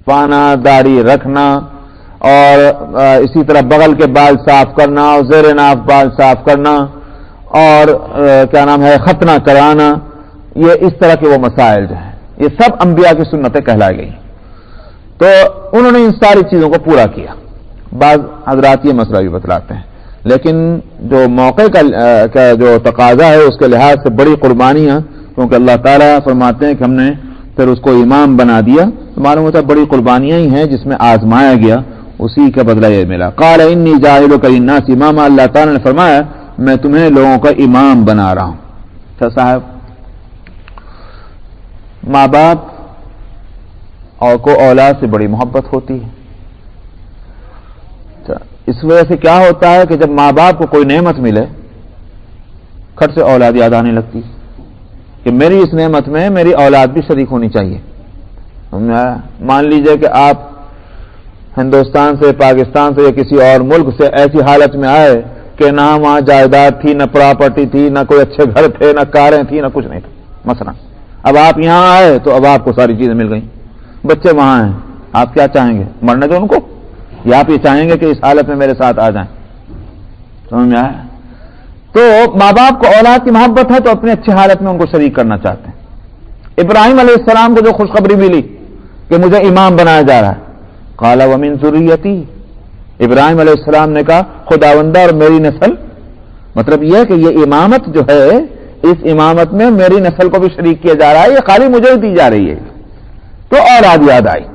پانا، داڑھی رکھنا، اور اسی طرح بغل کے بال صاف کرنا، اور زیر ناف بال صاف کرنا، اور کیا نام ہے ختنہ کرانا، یہ اس طرح کے وہ مسائل جو ہیں یہ سب انبیاء کی سنتیں کہلائی گئی. تو انہوں نے ان ساری چیزوں کو پورا کیا. بعض حضرات یہ مسئلہ بھی بتلاتے ہیں، لیکن جو موقع کا جو تقاضا ہے اس کے لحاظ سے بڑی قربانیاں، کیونکہ اللہ تعالیٰ فرماتے ہیں کہ ہم نے پھر اس کو امام بنا دیا، تو معلوم ہوتا ہے بڑی قربانیاں ہی ہیں جس میں آزمایا گیا، اسی کا بدلہ یہ ملا. قال انی جاعلک للناس اماما، اللہ تعالیٰ نے فرمایا میں تمہیں لوگوں کا امام بنا رہا ہوں. اچھا صاحب، ماں باپ اور کو اولاد سے بڑی محبت ہوتی ہے. اس وجہ سے کیا ہوتا ہے کہ جب ماں باپ کو کوئی نعمت ملے، کھٹ سے اولاد یاد آنے لگتی کہ میری اس نعمت میں میری اولاد بھی شریک ہونی چاہیے. مان لیجئے کہ آپ ہندوستان سے، پاکستان سے یا کسی اور ملک سے ایسی حالت میں آئے کہ نہ وہاں جائیداد تھی، نہ پراپرٹی تھی، نہ کوئی اچھے گھر تھے، نہ کاریں تھیں، نہ کچھ نہیں تھا مثلا. اب آپ یہاں آئے تو اب آپ کو ساری چیزیں مل گئیں، بچے وہاں ہیں، آپ کیا چاہیں گے؟ مرنے دو ان کو، یا آپ یہ چاہیں گے کہ اس حالت میں میرے ساتھ آ جائیں؟ سمجھ میں آیا؟ تو ماں باپ کو اولاد کی محبت ہے تو اپنی اچھی حالت میں ان کو شریک کرنا چاہتے ہیں. ابراہیم علیہ السلام کو جو خوشخبری ملی کہ مجھے امام بنایا جا رہا ہے، قال ومن ذریتی، ابراہیم علیہ السلام نے کہا خداوندہ اور میری نسل، مطلب یہ ہے کہ یہ امامت جو ہے اس امامت میں میری نسل کو بھی شریک کیا جا رہا ہے، یہ خالی مجھے دی جا رہی ہے. تو اولاد یاد آئی.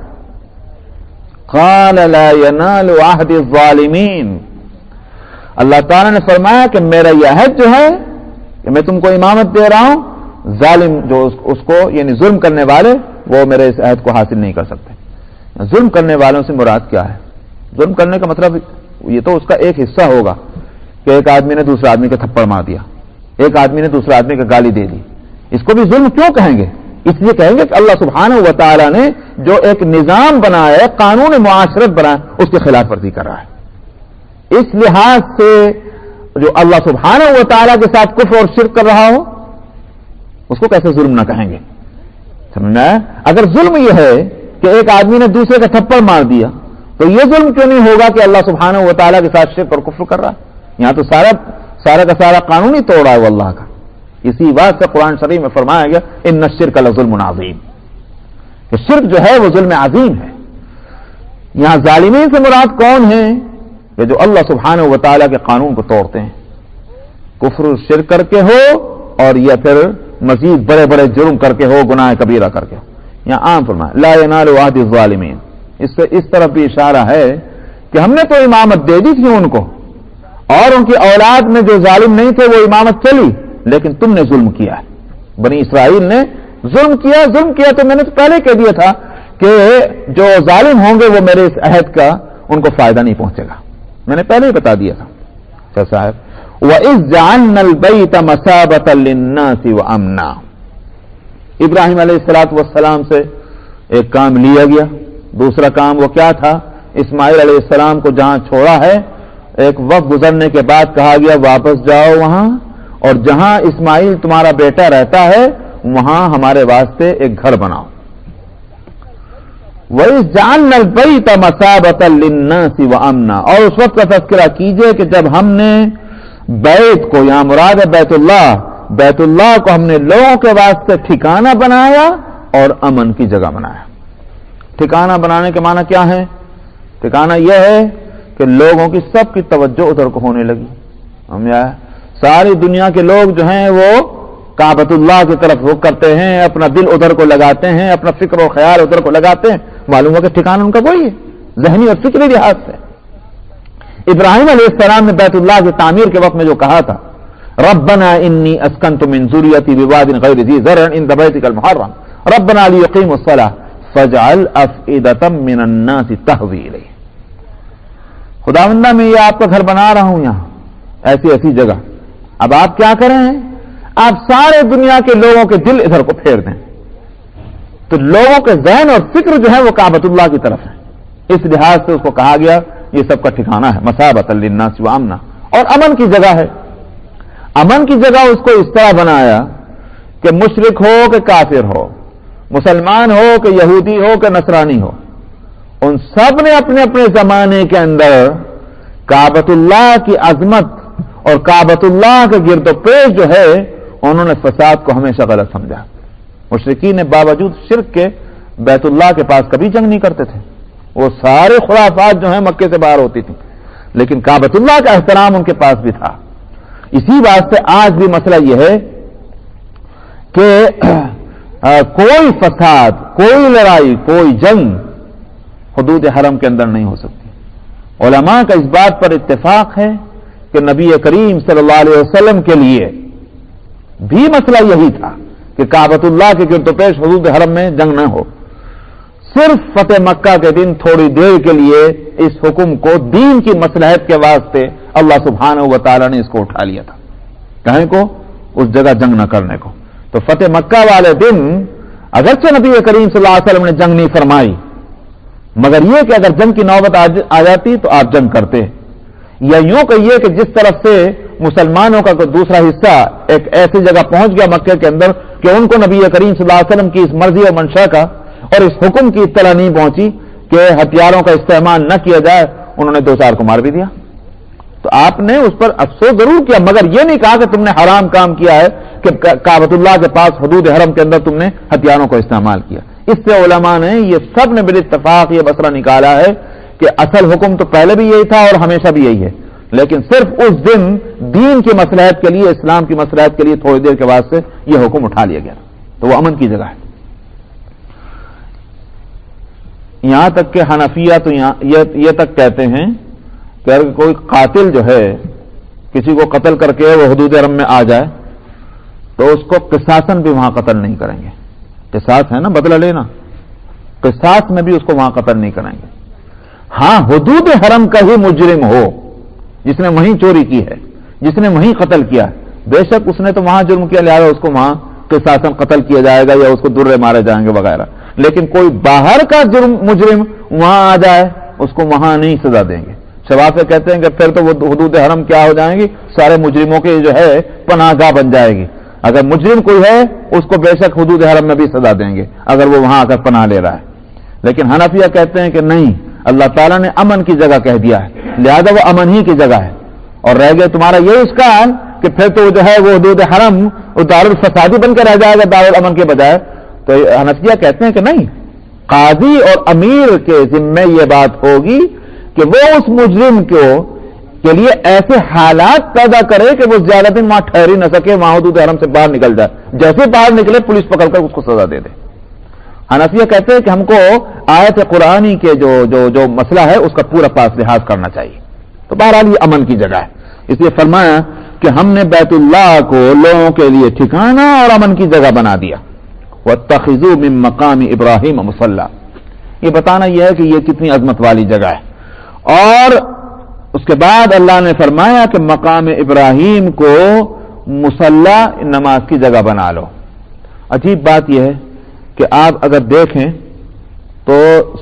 قال لا ينال عهد الظالمین، اللہ تعالیٰ نے فرمایا کہ میرا یہ عہد جو ہے کہ میں تم کو امامت دے رہا ہوں، ظالم جو اس کو یعنی ظلم کرنے والے وہ میرے اس عہد کو حاصل نہیں کر سکتے. ظلم کرنے والوں سے مراد کیا ہے؟ ظلم کرنے کا مطلب یہ تو اس کا ایک حصہ ہوگا کہ ایک آدمی نے دوسرے آدمی کا تھپڑ مار دیا، ایک آدمی نے دوسرے آدمی کا گالی دے دی. اس کو بھی ظلم کیوں کہیں گے؟ اس لیے کہیں گے کہ اللہ سبحانہ و تعالیٰ نے جو ایک نظام بنایا ہے، قانون معاشرت بنایا، اس کی خلاف ورزی کر رہا ہے. اس لحاظ سے جو اللہ سبحانہ و تعالیٰ کے ساتھ کفر اور شرک کر رہا ہو اس کو کیسے ظلم نہ کہیں گے؟ سمجھنا ہے؟ اگر ظلم یہ ہے کہ ایک آدمی نے دوسرے کا تھپڑ مار دیا تو یہ ظلم کیوں نہیں ہوگا کہ اللہ سبحانہ و تعالیٰ کے ساتھ شرک اور کفر کر رہا ہے؟ یہاں تو سارا کا سارا قانون ہی توڑ رہا ہے وہ اللہ کا. اسی بات سے قرآن شریف میں فرمایا گیا ان الشرک لظلم عظیم، کہ شرک جو ہے وہ ظلم عظیم ہے. یہاں ظالمین سے مراد کون ہیں؟ کہ جو اللہ سبحانہ و تعالیٰ کے قانون کو توڑتے ہیں، کفر شرک کر کے ہو اور یا پھر مزید بڑے بڑے جرم کر کے ہو، گناہ کبیرہ کر کے ہو. یہاں عام فرمایا لا ینال عہد الظالمین. اس سے اس طرف بھی اشارہ ہے کہ ہم نے تو امامت دے دی تھی ان کو، اور ان کی اولاد میں جو ظالم نہیں تھے وہ امامت چلی، لیکن تم نے ظلم کیا ہے. بنی اسرائیل نے ظلم کیا تو میں نے تو پہلے کہہ دیا تھا کہ جو ظالم ہوں گے وہ میرے اس عہد کا ان کو فائدہ نہیں پہنچے گا، میں نے پہلے ہی بتا دیا تھا. اچھا صاحب، وَإِذْ جَعَلْنَا الْبَيْتَ مَثَابَةً لِلنَّاسِ وَأَمْنًا، ابراہیم علیہ السلام سے ایک کام لیا گیا. دوسرا کام وہ کیا تھا؟ اسماعیل علیہ السلام کو جہاں چھوڑا ہے ایک وقت گزرنے کے بعد کہا گیا واپس جاؤ وہاں، اور جہاں اسماعیل تمہارا بیٹا رہتا ہے وہاں ہمارے واسطے ایک گھر بناؤ. وَإِذْ جَعَلْنَا الْبَيْتَ مَثَابَةً لِلنَّاسِ وَأَمْنًا، اور اس وقت کا تذکرہ کیجئے کہ جب ہم نے بیت کو، یہاں مراد ہے بیت اللہ کو ہم نے لوگوں کے واسطے ٹھکانہ بنایا اور امن کی جگہ بنایا. ٹھکانہ بنانے کے معنی کیا ہے؟ ٹھکانہ یہ ہے کہ لوگوں کی سب کی توجہ ادھر کو ہونے لگی. ساری دنیا کے لوگ جو ہیں وہ کعبۃ اللہ کی طرف رخ کرتے ہیں، اپنا دل ادھر کو لگاتے ہیں، اپنا فکر و خیال ادھر کو لگاتے ہیں. معلوم ہو کہ ٹھکانہ ان کا وہی ہے، ذہنی اور فکری لحاظ سے. ابراہیم علیہ السلام نے بیت اللہ کی تعمیر کے وقت میں جو کہا تھا ربنا انی اسکنت من ذریتی بواد غیر ذی زرع عند بیتک المحرم ربنا لیقیموا الصلاۃ فاجعل افئدۃ من الناس تهوی الیہ، خداوندہ میں یہ آپ کا گھر بنا رہا ہوں یہاں ایسی جگہ. اب آپ کیا کریں؟ آپ سارے دنیا کے لوگوں کے دل ادھر کو پھیر دیں تو لوگوں کے ذہن اور فکر جو ہے وہ کعبۃ اللہ کی طرف ہے. اس لحاظ سے اس کو کہا گیا یہ سب کا ٹھکانہ ہے مثابۃ للناس وامنا، اور امن کی جگہ ہے. امن کی جگہ اس کو اس طرح بنایا کہ مشرک ہو کہ کافر ہو، مسلمان ہو کہ یہودی ہو کہ نصرانی ہو، ان سب نے اپنے اپنے زمانے کے اندر کعبۃ اللہ کی عظمت اور کعبۃ اللہ کے گرد و پیش جو ہے انہوں نے فساد کو ہمیشہ غلط سمجھا. مشرکین نے باوجود شرک کے بیت اللہ کے پاس کبھی جنگ نہیں کرتے تھے. وہ سارے خرافات جو ہیں مکے سے باہر ہوتی تھیں, لیکن کعبۃ اللہ کا احترام ان کے پاس بھی تھا. اسی واسطے آج بھی مسئلہ یہ ہے کہ کوئی فساد, کوئی لڑائی, کوئی جنگ حدود حرم کے اندر نہیں ہو سکتی. علماء کا اس بات پر اتفاق ہے کہ نبی کریم صلی اللہ علیہ وسلم کے لیے بھی مسئلہ یہی تھا کہ کعبۃ اللہ کے گرد و پیش حدود حرم میں جنگ نہ ہو. صرف فتح مکہ کے دن تھوڑی دیر کے لیے اس حکم کو دین کی مصلحت کے واسطے اللہ سبحانہ و تعالی نے اس کو اٹھا لیا تھا. کہیں کو اس جگہ جنگ نہ کرنے کو. تو فتح مکہ والے دن اگرچہ نبی کریم صلی اللہ علیہ وسلم نے جنگ نہیں فرمائی, مگر یہ کہ اگر جنگ کی نوبت آ جاتی تو آپ جنگ کرتے. یا یوں کہیے کہ جس طرف سے مسلمانوں کا کوئی دوسرا حصہ ایک ایسی جگہ پہنچ گیا مکہ کے اندر کہ ان کو نبی کریم صلی اللہ علیہ وسلم کی اس مرضی اور منشا کا اور اس حکم کی اطلاع نہیں پہنچی کہ ہتھیاروں کا استعمال نہ کیا جائے, انہوں نے 2-4 کو مار بھی دیا. تو آپ نے اس پر افسوس ضرور کیا, مگر یہ نہیں کہا کہ تم نے حرام کام کیا ہے کہ کعبۃ اللہ کے پاس حدود حرم کے اندر تم نے ہتھیاروں کو استعمال کیا. اس سے علماء نے یہ سب نے بالاتفاق یہ مسئلہ نکالا ہے کہ اصل حکم تو پہلے بھی یہی تھا اور ہمیشہ بھی یہی ہے, لیکن صرف اس دن دین کی مصلحت کے لیے, اسلام کی مصلحت کے لیے تھوڑی دیر کے بعد سے یہ حکم اٹھا لیا گیا. تو وہ امن کی جگہ ہے. یہاں تک کہ حنفیہ تو یہ تک کہتے ہیں کہ اگر کوئی قاتل جو ہے کسی کو قتل کر کے وہ حدود حرم میں آ جائے تو اس کو قصاصاً بھی وہاں قتل نہیں کریں گے. قصاص ہے نا, بدلہ لینا, قصاص میں بھی اس کو وہاں قتل نہیں کریں گے. ہاں حدود حرم کا ہی مجرم ہو جس نے وہیں چوری کی ہے, جس نے وہیں قتل کیا ہے, بے شک اس نے تو وہاں جرم کیا, لہذا اس کو وہاں قصاصاً قتل کیا جائے گا یا اس کو درے مارے جائیں گے وغیرہ. لیکن کوئی باہر کا مجرم وہاں آ جائے اس کو وہاں نہیں سزا دیں گے. شفاف کہتے ہیں کہ پھر تو وہ حدود حرم کیا ہو جائیں گی, سارے مجرموں کی جو ہے پناہ گاہ بن جائے گی. اگر مجرم کوئی ہے اس کو بے شک حدود حرم میں بھی سزا دیں گے اگر وہ وہاں آ کر پناہ لے رہا ہے. لیکن حنفیہ کہتے ہیں کہ نہیں, اللہ تعالیٰ نے امن کی جگہ کہہ دیا ہے, لہذا وہ امن ہی کی جگہ ہے. اور رہ گئے تمہارا یہ اشکال کہ پھر تو جو ہے وہ حدود حرم دار الفسادی بن کر رہ جائے گا دار الامن کے بجائے. تو حنفیہ کہتے ہیں کہ نہیں, قاضی اور امیر کے ذمے یہ بات ہوگی کہ وہ اس مجرم کے لیے ایسے حالات پیدا کرے کہ وہ زیادہ دن وہاں ٹھہر ہی نہ سکے, وہاں حدود حرم سے باہر نکل جائے, جیسے باہر نکلے پولیس پکڑ کر اس کو سزا دے دے. حنفیہ کہتے ہیں کہ ہم کو آیت قرآنی کے جو مسئلہ ہے اس کا پورا پاس لحاظ کرنا چاہیے. تو بہرحال یہ امن کی جگہ ہے, اس لیے فرمایا کہ ہم نے بیت اللہ کو لوگوں کے لیے ٹھکانہ اور امن کی جگہ بنا دیا. وَاتَّخِذُوا مِن مَّقَامِ إِبْرَاهِيمَ مُصَلًّى, یہ بتانا یہ ہے کہ یہ کتنی عظمت والی جگہ ہے. اور اس کے بعد اللہ نے فرمایا کہ مقام ابراہیم کو مصلی نماز کی جگہ بنا لو. عجیب بات یہ ہے کہ آپ اگر دیکھیں تو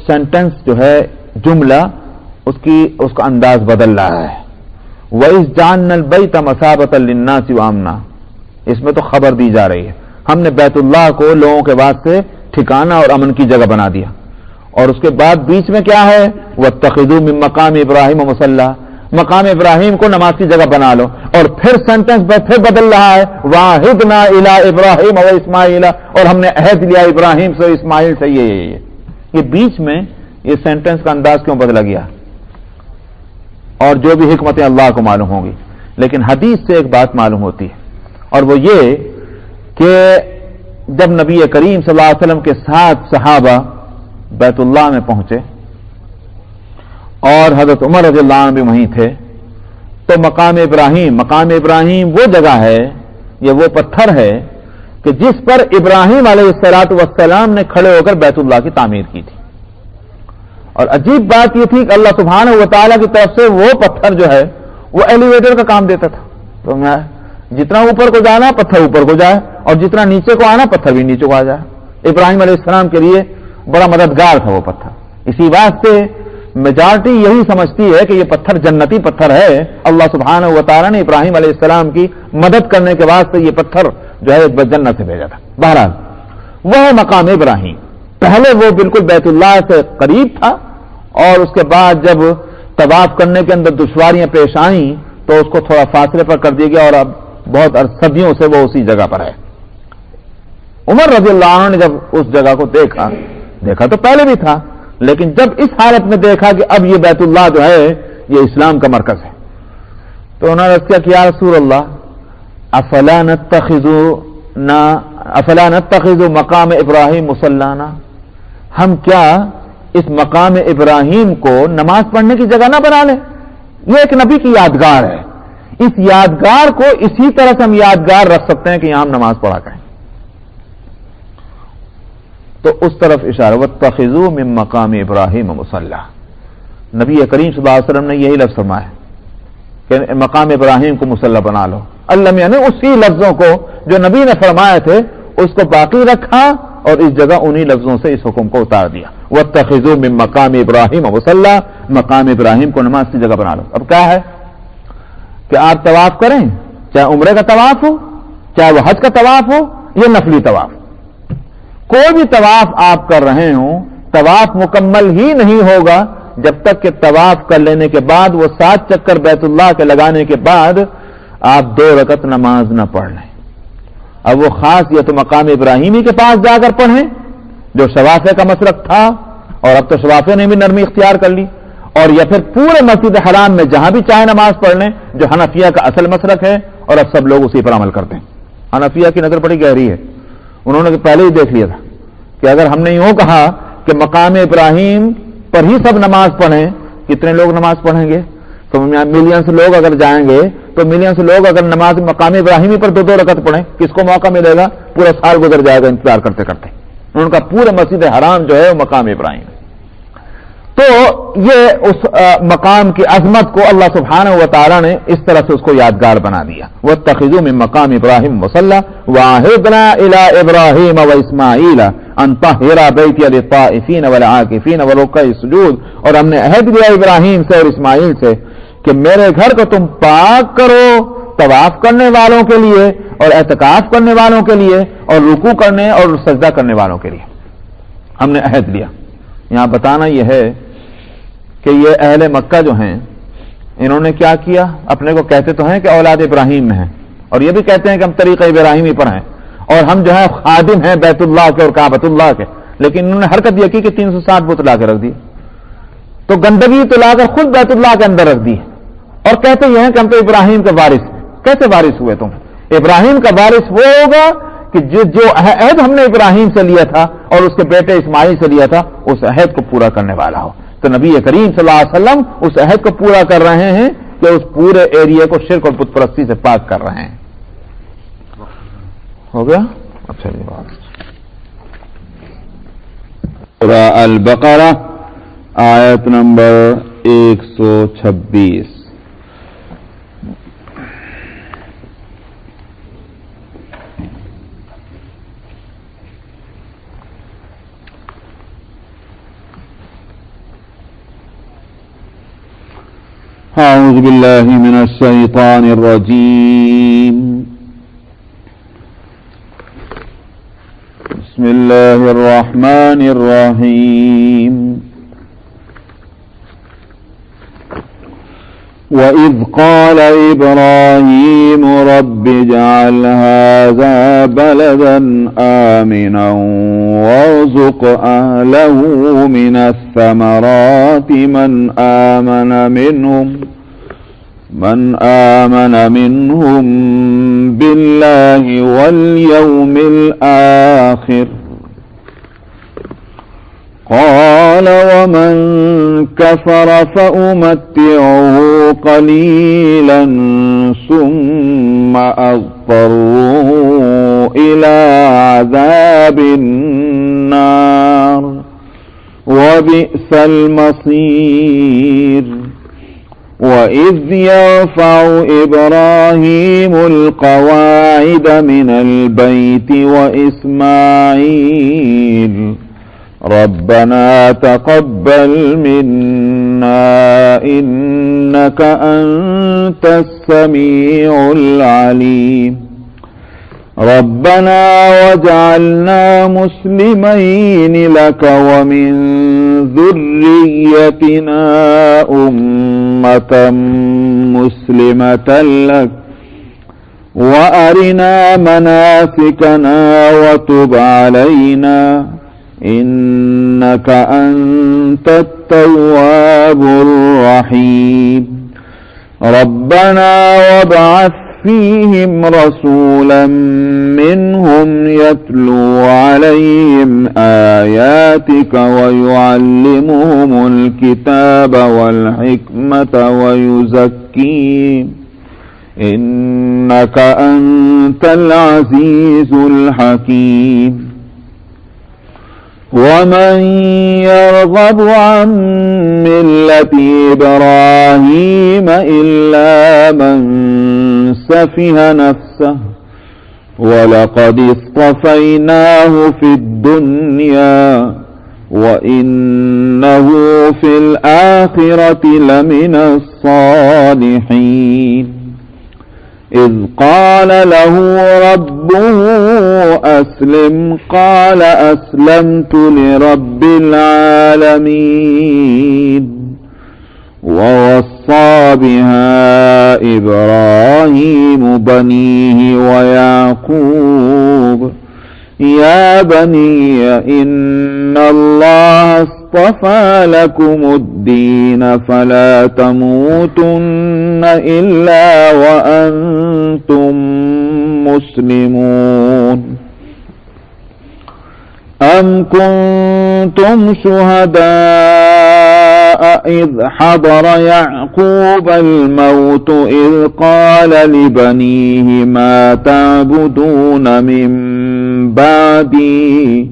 سینٹنس جو ہے جملہ اس کا انداز بدل رہا ہے. وَإِذْ جَعَلْنَا الْبَيْتَ مَثَابَةً لِلنَّاسِ وَأَمْنًا, اس میں تو خبر دی جا رہی ہے ہم نے بیت اللہ کو لوگوں کے واسطے ٹھکانہ اور امن کی جگہ بنا دیا. اور اس کے بعد بیچ میں کیا ہے, وَاتَّخِذُوا مِن مَّقَامِ إِبْرَاهِيمَ مُصَلًّى, مقام ابراہیم کو نماز کی جگہ بنا لو. اور پھر سینٹنس پھر بدل رہا ہے, وَعَهِدْنَا إِلَىٰ إِبْرَاهِيمَ وَإِسْمَاعِيلَ, اور ہم نے عہد لیا ابراہیم سے اسماعیل سے. یہ بیچ میں یہ سینٹنس کا انداز کیوں بدلا گیا, اور جو بھی حکمتیں اللہ کو معلوم ہوں گی. لیکن حدیث سے ایک بات معلوم ہوتی ہے, اور وہ یہ کہ جب نبی کریم صلی اللہ علیہ وسلم کے 7 صحابہ بیت اللہ میں پہنچے اور حضرت عمر رضی اللہ عنہ بھی وہیں تھے, تو مقام ابراہیم وہ جگہ ہے, یہ وہ پتھر ہے کہ جس پر ابراہیم علیہ السلام نے کھڑے ہو کر بیت اللہ کی تعمیر کی تھی. اور عجیب بات یہ تھی کہ اللہ سبحانہ و تعالیٰ کی طرف سے وہ پتھر جو ہے وہ ایلیویٹر کا کام دیتا تھا. تو جتنا اوپر کو جانا پتھر اوپر کو جائے, اور جتنا نیچے کو آنا پتھر بھی نیچے کو آ جائے. ابراہیم علیہ السلام کے لیے بڑا مددگار تھا وہ پتھر. اسی واسطے میجارٹی یہی سمجھتی ہے کہ یہ پتھر جنتی پتھر ہے, اللہ سبحانہ و تعالیٰ نے ابراہیم علیہ السلام کی مدد کرنے کے واسطے یہ پتھر جو ہے جنت سے بھیجا تھا. بہرحال وہ مقام ابراہیم, پہلے وہ بالکل بیت اللہ سے قریب تھا اور اس کے بعد جب طواف کرنے کے اندر دشواریاں پیش آئیں تو اس کو تھوڑا فاصلے پر کر دیا گیا اور اب بہت صدیوں سے وہ اسی جگہ پر ہے. عمر رضی اللہ عنہ نے جب اس جگہ کو دیکھا تو پہلے بھی تھا، لیکن جب اس حالت میں دیکھا کہ اب یہ بیت اللہ جو ہے یہ اسلام کا مرکز ہے تو انہوں نے عرض کیا کہ یا رسول اللہ افلا نتخذ مقام ابراہیم مصلانا، ہم کیا اس مقام ابراہیم کو نماز پڑھنے کی جگہ نہ بنا لیں؟ یہ ایک نبی کی یادگار ہے، اس یادگار کو اسی طرح سے ہم یادگار رکھ سکتے ہیں کہ یہاں ہم نماز پڑھا کریں. تو اس طرف اشارہ واتخذوا من مقام ابراہیم مصلی، نبی کریم صلی اللہ علیہ وسلم نے یہی لفظ فرمایا کہ مقام ابراہیم کو مصلی بنا لو. اللہ میاں نے اسی لفظوں کو جو نبی نے فرمائے تھے اس کو باقی رکھا اور اس جگہ انہی لفظوں سے اس حکم کو اتار دیا. واتخذوا من مقام ابراہیم مصلی، مقام ابراہیم کو نماز کی جگہ بنا لو. اب کیا ہے کہ آپ طواف کریں، چاہے عمرے کا طواف ہو، چاہے وہ حج کا طواف ہو یا نفلی طواف، کوئی بھی طواف آپ کر رہے ہوں، طواف مکمل ہی نہیں ہوگا جب تک کہ طواف کر لینے کے بعد وہ 7 چکر بیت اللہ کے لگانے کے بعد آپ 2 رکعت نماز نہ پڑھ لیں. اب وہ خاص یا تو مقام ابراہیمی کے پاس جا کر پڑھیں جو شوافے کا مسلک تھا اور اب تو شوافے نے بھی نرمی اختیار کر لی، اور یا پھر پورے مسجد حرام میں جہاں بھی چاہے نماز پڑھ لیں جو حنفیہ کا اصل مسلک ہے اور اب سب لوگ اسی پر عمل کرتے ہیں. حنفیہ کی نظر بڑی گہری ہے، انہوں نے پہلے ہی دیکھ لیا تھا کہ اگر ہم نے یوں کہا کہ مقام ابراہیم پر ہی سب نماز پڑھیں، کتنے لوگ نماز پڑھیں گے؟ تو ملینز لوگ اگر جائیں گے تو ملینز لوگ اگر نماز مقام ابراہیمی پر 2 رکعت پڑھیں، کس کو موقع ملے گا؟ پورا سال گزر جائے گا انتظار کرتے کرتے. ان کا پورے مسجد حرام جو ہے وہ مقام ابراہیم ہے. تو یہ اس مقام کی عظمت کو اللہ سبحانہ و تعالی نے اس طرح سے اس کو یادگار بنا دیا. واتخذوا من مقام ابراہیم مصلی وعہدنا الی ابراہیم واسماعیل ان طہر بیتی للطائفین والعاکفین ورکع السجود، اور ہم نے عہد لیا ابراہیم سے اور اسماعیل سے کہ میرے گھر کو تم پاک کرو طواف کرنے والوں کے لیے اور اعتکاف کرنے والوں کے لیے اور رکوع کرنے اور سجدہ کرنے والوں کے لیے ہم نے عہد لیا. یہاں بتانا یہ ہے کہ یہ اہل مکہ جو ہیں انہوں نے کیا کیا، اپنے کو کہتے تو ہیں کہ اولاد ابراہیم میں ہیں اور یہ بھی کہتے ہیں کہ ہم طریقہ ابراہیمی پر ہیں اور ہم جو ہے خادم ہیں بیت اللہ کے اور کعبۃ اللہ کے، لیکن انہوں نے حرکت یہ کی کہ 360 بت لا کے رکھ دی، تو گندگی تو لا کر خود بیت اللہ کے اندر رکھ دی اور کہتے یہ ہیں کہ ہم تو ابراہیم کے وارث ہیں. کیسے وارث ہوئے تم؟ ابراہیم کا وارث وہ ہوگا کہ جو عہد ہم نے ابراہیم سے لیا تھا اور اس کے بیٹے اسماعیل سے لیا تھا اس عہد کو پورا کرنے والا ہو. تو نبی کریم صلی اللہ علیہ وسلم اس عہد کو پورا کر رہے ہیں کہ اس پورے ایریا کو شرک اور بت پرستی سے پاک کر رہے ہیں. ہو گیا؟ اچھا جی، سورہ البقرہ آیت نمبر 126. اعوذ باللہ من الشیطان الرجیم. بسم اللہ الرحمن الرحیم. وَإِذْ قَالَ إِبْرَاهِيمُ رَبِّ اجْعَلْ هَٰذَا بَلَدًا آمِنًا وَارْزُقْ أَهْلَهُ مِنَ الثَّمَرَاتِ مَنْ آمَنَ مِنْهُمْ بِاللَّهِ وَالْيَوْمِ الْآخِرِ قال ومن كفر فأمتعه قليلا ثم أضطره إلى عذاب النار وبئس المصير. وإذ يرفع إبراهيم القواعد من البيت وإسماعيل ربنا تقبل منا إنك أنت السميع العليم. ربنا واجعلنا مسلمين لك ومن ذريتنا أمة مسلمة لك وأرنا مناسكنا وتب علينا إنك أنت التواب الرحيم ربنا وابعث فيهم رسولا منهم يتلو عليهم آياتك ويعلمهم الكتاب والحكمة ويزكيهم إنك أنت العزيز الحكيم ومن يرغب عن ملة إبراهيم إلا من سفه نفسه ولقد اصطفيناه في الدنيا وإنه في الآخرة لمن الصالحين إذ قال له ربه أسلم قال أسلمت لرب العالمين ووصى بها إبراهيم بنيه ويعقوب يا بني إن الله اصطفى لكم الدين فلا تموتن إلا وأنتم مسلمون أم كنتم شهداء إذ حضر يعقوب الموت إذ قال لبنيه ما تعبدون من بعدي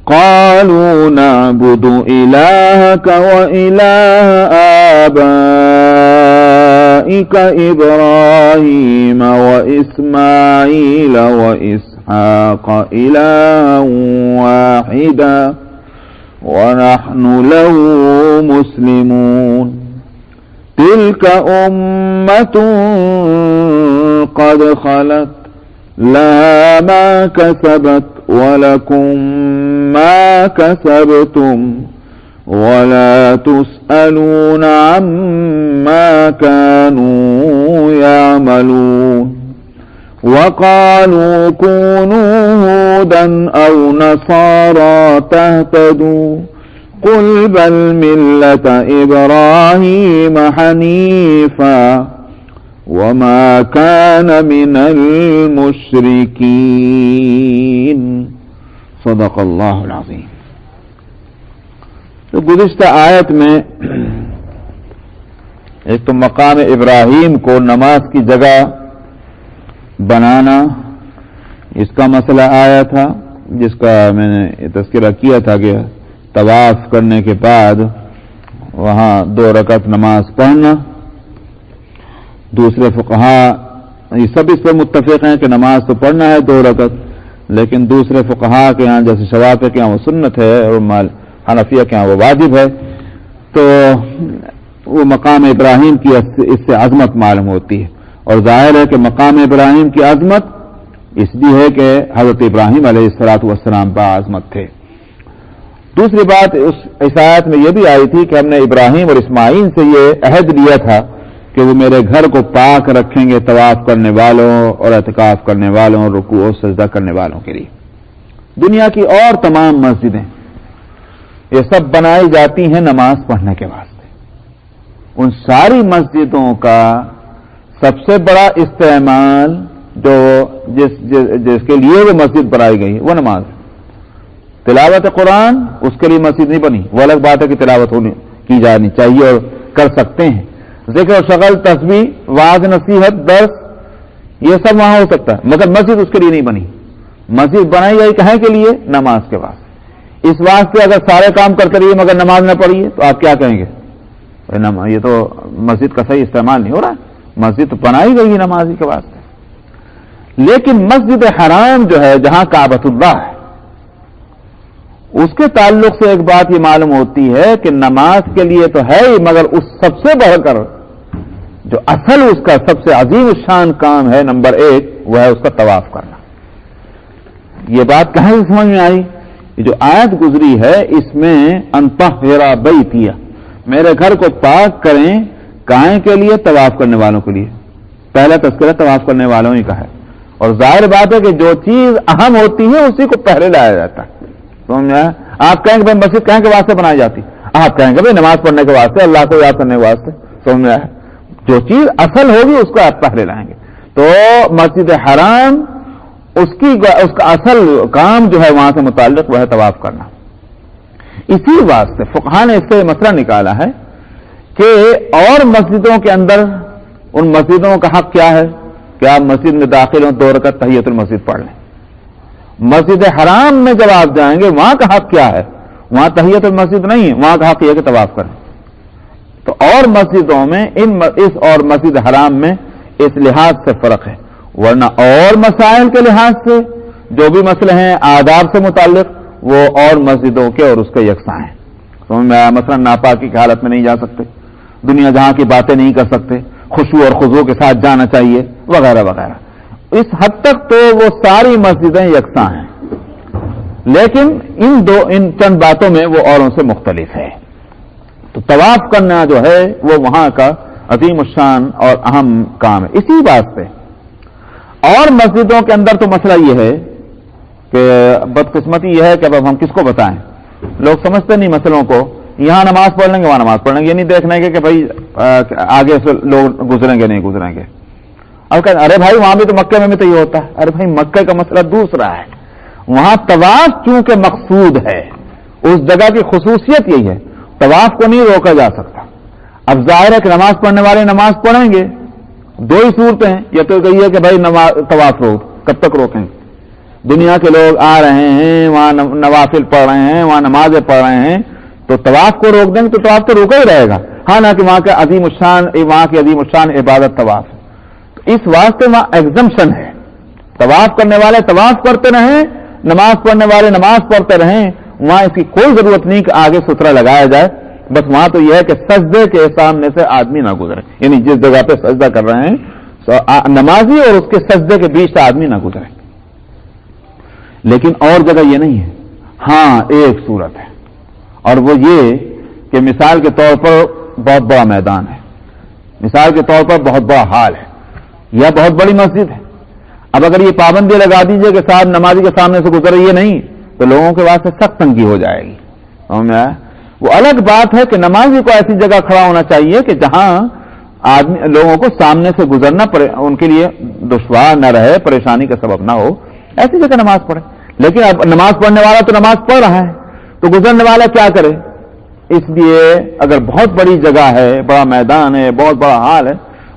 قالوا نعبد إلهك وإله آبائك إبراهيم وإسماعيل وإسحاق إلها واحدا ونحن له مسلمون تلك أمة قد خلت لها ما كسبت ولكم ما كسبتم ولا تسألون عما كانوا يعملون وقالوا كونوا هودا أو نصارى تهتدوا قل بل ملة إبراهيم حنيفا وما كان من المشركين صدق اللہ العظیم. تو گزشتہ آیت میں ایک تو مقام ابراہیم کو نماز کی جگہ بنانا اس کا مسئلہ آیا تھا، جس کا میں نے تذکرہ کیا تھا کہ طواف کرنے کے بعد وہاں 2 رکعت نماز پڑھنا. دوسرے فقہا یہ سب اس پر متفق ہیں کہ نماز تو پڑھنا ہے 2 رکعت، لیکن دوسرے فقہا کے ہاں جیسے شوافی کے ہاں وہ سنت ہے اور حنفیہ کے ہاں وہ واجب ہے. تو وہ مقام ابراہیم کی اس سے عظمت معلوم ہوتی ہے، اور ظاہر ہے کہ مقام ابراہیم کی عظمت اس لیے ہے کہ حضرت ابراہیم علیہ السلام پر عظمت تھے. دوسری بات اس آیت میں یہ بھی آئی تھی کہ ہم نے ابراہیم اور اسماعیل سے یہ عہد لیا تھا کہ وہ میرے گھر کو پاک رکھیں گے طواف کرنے والوں اور اعتکاف کرنے والوں اور رکوع و سجدہ کرنے والوں کے لیے. دنیا کی اور تمام مسجدیں یہ سب بنائی جاتی ہیں نماز پڑھنے کے واسطے. ان ساری مسجدوں کا سب سے بڑا استعمال جو جس کے لیے وہ مسجد بنائی گئی وہ نماز ہے. تلاوت قرآن اس کے لیے مسجد نہیں بنی، وہ الگ بات ہے کہ تلاوت کی جانی چاہیے اور کر سکتے ہیں. ذکر و شغل، تسبیح، واعظ، نصیحت، درس یہ سب وہاں ہو سکتا ہے، مگر مسجد اس کے لیے نہیں بنی. مسجد بنائی گئی کہاں کے لیے؟ نماز کے واسطے. اس واسطے اگر سارے کام کرتے رہیے مگر نماز نہ پڑھیے تو آپ کیا کہیں گے؟ یہ تو مسجد کا صحیح استعمال نہیں ہو رہا ہے. مسجد تو بنائی گئی ہے نمازی کے واسطے. لیکن مسجد حرام جو ہے جہاں کعبۃ اللہ ہے، اس کے تعلق سے ایک بات یہ معلوم ہوتی ہے کہ نماز کے لیے تو ہے ہی، مگر اس سب سے بڑھ کر جو اصل اس کا سب سے عظیم الشان کام ہے نمبر 1 وہ ہے اس کا طواف کرنا. یہ بات کہاں سے سمجھ میں آئی؟ جو آیت گزری ہے اس میں انطہر بیتیہ، میرے گھر کو پاک کریں، کائیں کے لیے؟ طواف کرنے والوں کے لیے. پہلا تذکرہ طواف کرنے والوں ہی کا ہے، اور ظاہر بات ہے کہ جو چیز اہم ہوتی ہے اسی کو پہلے لایا جاتا ہے. سمجھا؟ آپ کہیں گے بھائی مسجد کہیں کے واسطے بنائی جاتی، آپ کہیں گے بھائی نماز پڑھنے کے واسطے، اللہ کو یاد کرنے کے واسطے. سمجھا؟ جو چیز اصل ہوگی اس کو آپ پہلے لائیں گے. تو مسجد حرام اس کا اصل کام جو ہے وہاں سے متعلق وہ ہے طواف کرنا. اسی واسطے فقہاء نے اس سے مسئلہ نکالا ہے کہ اور مسجدوں کے اندر ان مسجدوں کا حق کیا ہے کہ آپ مسجد میں داخل ہوں 2 رکعت تحیۃ المسجد پڑھ لیں. مسجد حرام میں جب آپ جائیں گے وہاں کا حق کیا ہے؟ وہاں تحیۃ المسجد نہیں ہے، وہاں کا حق یہ ہے کہ طواف کریں. تو اور مسجدوں میں اس اور مسجد حرام میں اس لحاظ سے فرق ہے، ورنہ اور مسائل کے لحاظ سے جو بھی مسئلے ہیں آداب سے متعلق وہ اور مسجدوں کے اور اس کے یکساں ہیں. مثلا ناپاکی کی حالت میں نہیں جا سکتے، دنیا جہاں کی باتیں نہیں کر سکتے، خشوع اور خضوع کے ساتھ جانا چاہیے وغیرہ وغیرہ. اس حد تک تو وہ ساری مسجدیں یکساں ہیں، لیکن ان چند باتوں میں وہ اوروں سے مختلف ہے. تو طواف کرنا جو ہے وہ وہاں کا عظیم الشان اور اہم کام ہے. اسی بات سے اور مسجدوں کے اندر تو مسئلہ یہ ہے کہ بدقسمتی یہ ہے کہ اب ہم کس کو بتائیں، لوگ سمجھتے نہیں مسئلوں کو. یہاں نماز پڑھ لیں گے وہاں نماز پڑھ لیں گے، یہ نہیں دیکھنے کے کہ بھائی آگے سے لوگ گزریں گے نہیں گزریں گے. اب کہتے ارے بھائی وہاں بھی تو مکے میں بھی تو یہ ہوتا ہے. ارے بھائی مکے کا مسئلہ دوسرا ہے، وہاں طواف چونکہ مقصود ہے، اس جگہ کی خصوصیت یہی ہے، طواف کو نہیں روکا جا سکتا. اب ظاہر ہے کہ نماز پڑھنے والے نماز پڑھیں گے، 2 ہی صورتیں ہیں، یا تو کہیے کہ بھائی طواف روک، کب تک روکیں؟ دنیا کے لوگ آ رہے ہیں وہاں نوافل پڑھ رہے ہیں، وہاں نمازیں پڑھ رہے ہیں، تو طواف کو روک دیں گے تو طواف تو روکا ہی رہے گا. حالانکہ وہاں کی عظیم الشان عبادت طواف ہے. تو اس واسطے وہاں ایگزمپشن ہے، طواف کرنے والے طواف کرتے رہیں، نماز پڑھنے والے نماز پڑھتے رہیں. وہاں اس کی کوئی ضرورت نہیں کہ آگے سترا لگایا جائے. بس وہاں تو یہ ہے کہ سجدے کے سامنے سے آدمی نہ گزرے، یعنی جس جگہ پہ سجدہ کر رہے ہیں نمازی اور اس کے سجدے کے بیچ سے آدمی نہ گزرے. لیکن اور جگہ یہ نہیں ہے. ہاں ایک صورت ہے، اور وہ یہ کہ مثال کے طور پر بہت بڑا میدان ہے، مثال کے طور پر بہت بڑا ہال ہے یا بہت بڑی مسجد ہے. اب اگر یہ پابندی لگا دیجئے کہ صاحب نمازی کے سامنے سے گزرے یہ نہیں، تو لوگوں کے واسطے سخت تنگی ہو جائے گی. وہ الگ بات ہے کہ نمازی کو ایسی جگہ کھڑا ہونا چاہیے کہ جہاں آدمی لوگوں کو سامنے سے گزرنا ان کے لیے دشوار نہ رہے، پریشانی کا سبب نہ ہو، ایسی جگہ نماز پڑھے. لیکن اب نماز پڑھنے والا تو نماز پڑھ رہا ہے، تو گزرنے والا کیا کرے؟ اس لیے اگر بہت بڑی جگہ ہے، بڑا میدان ہے، بہت بڑا حال ہے،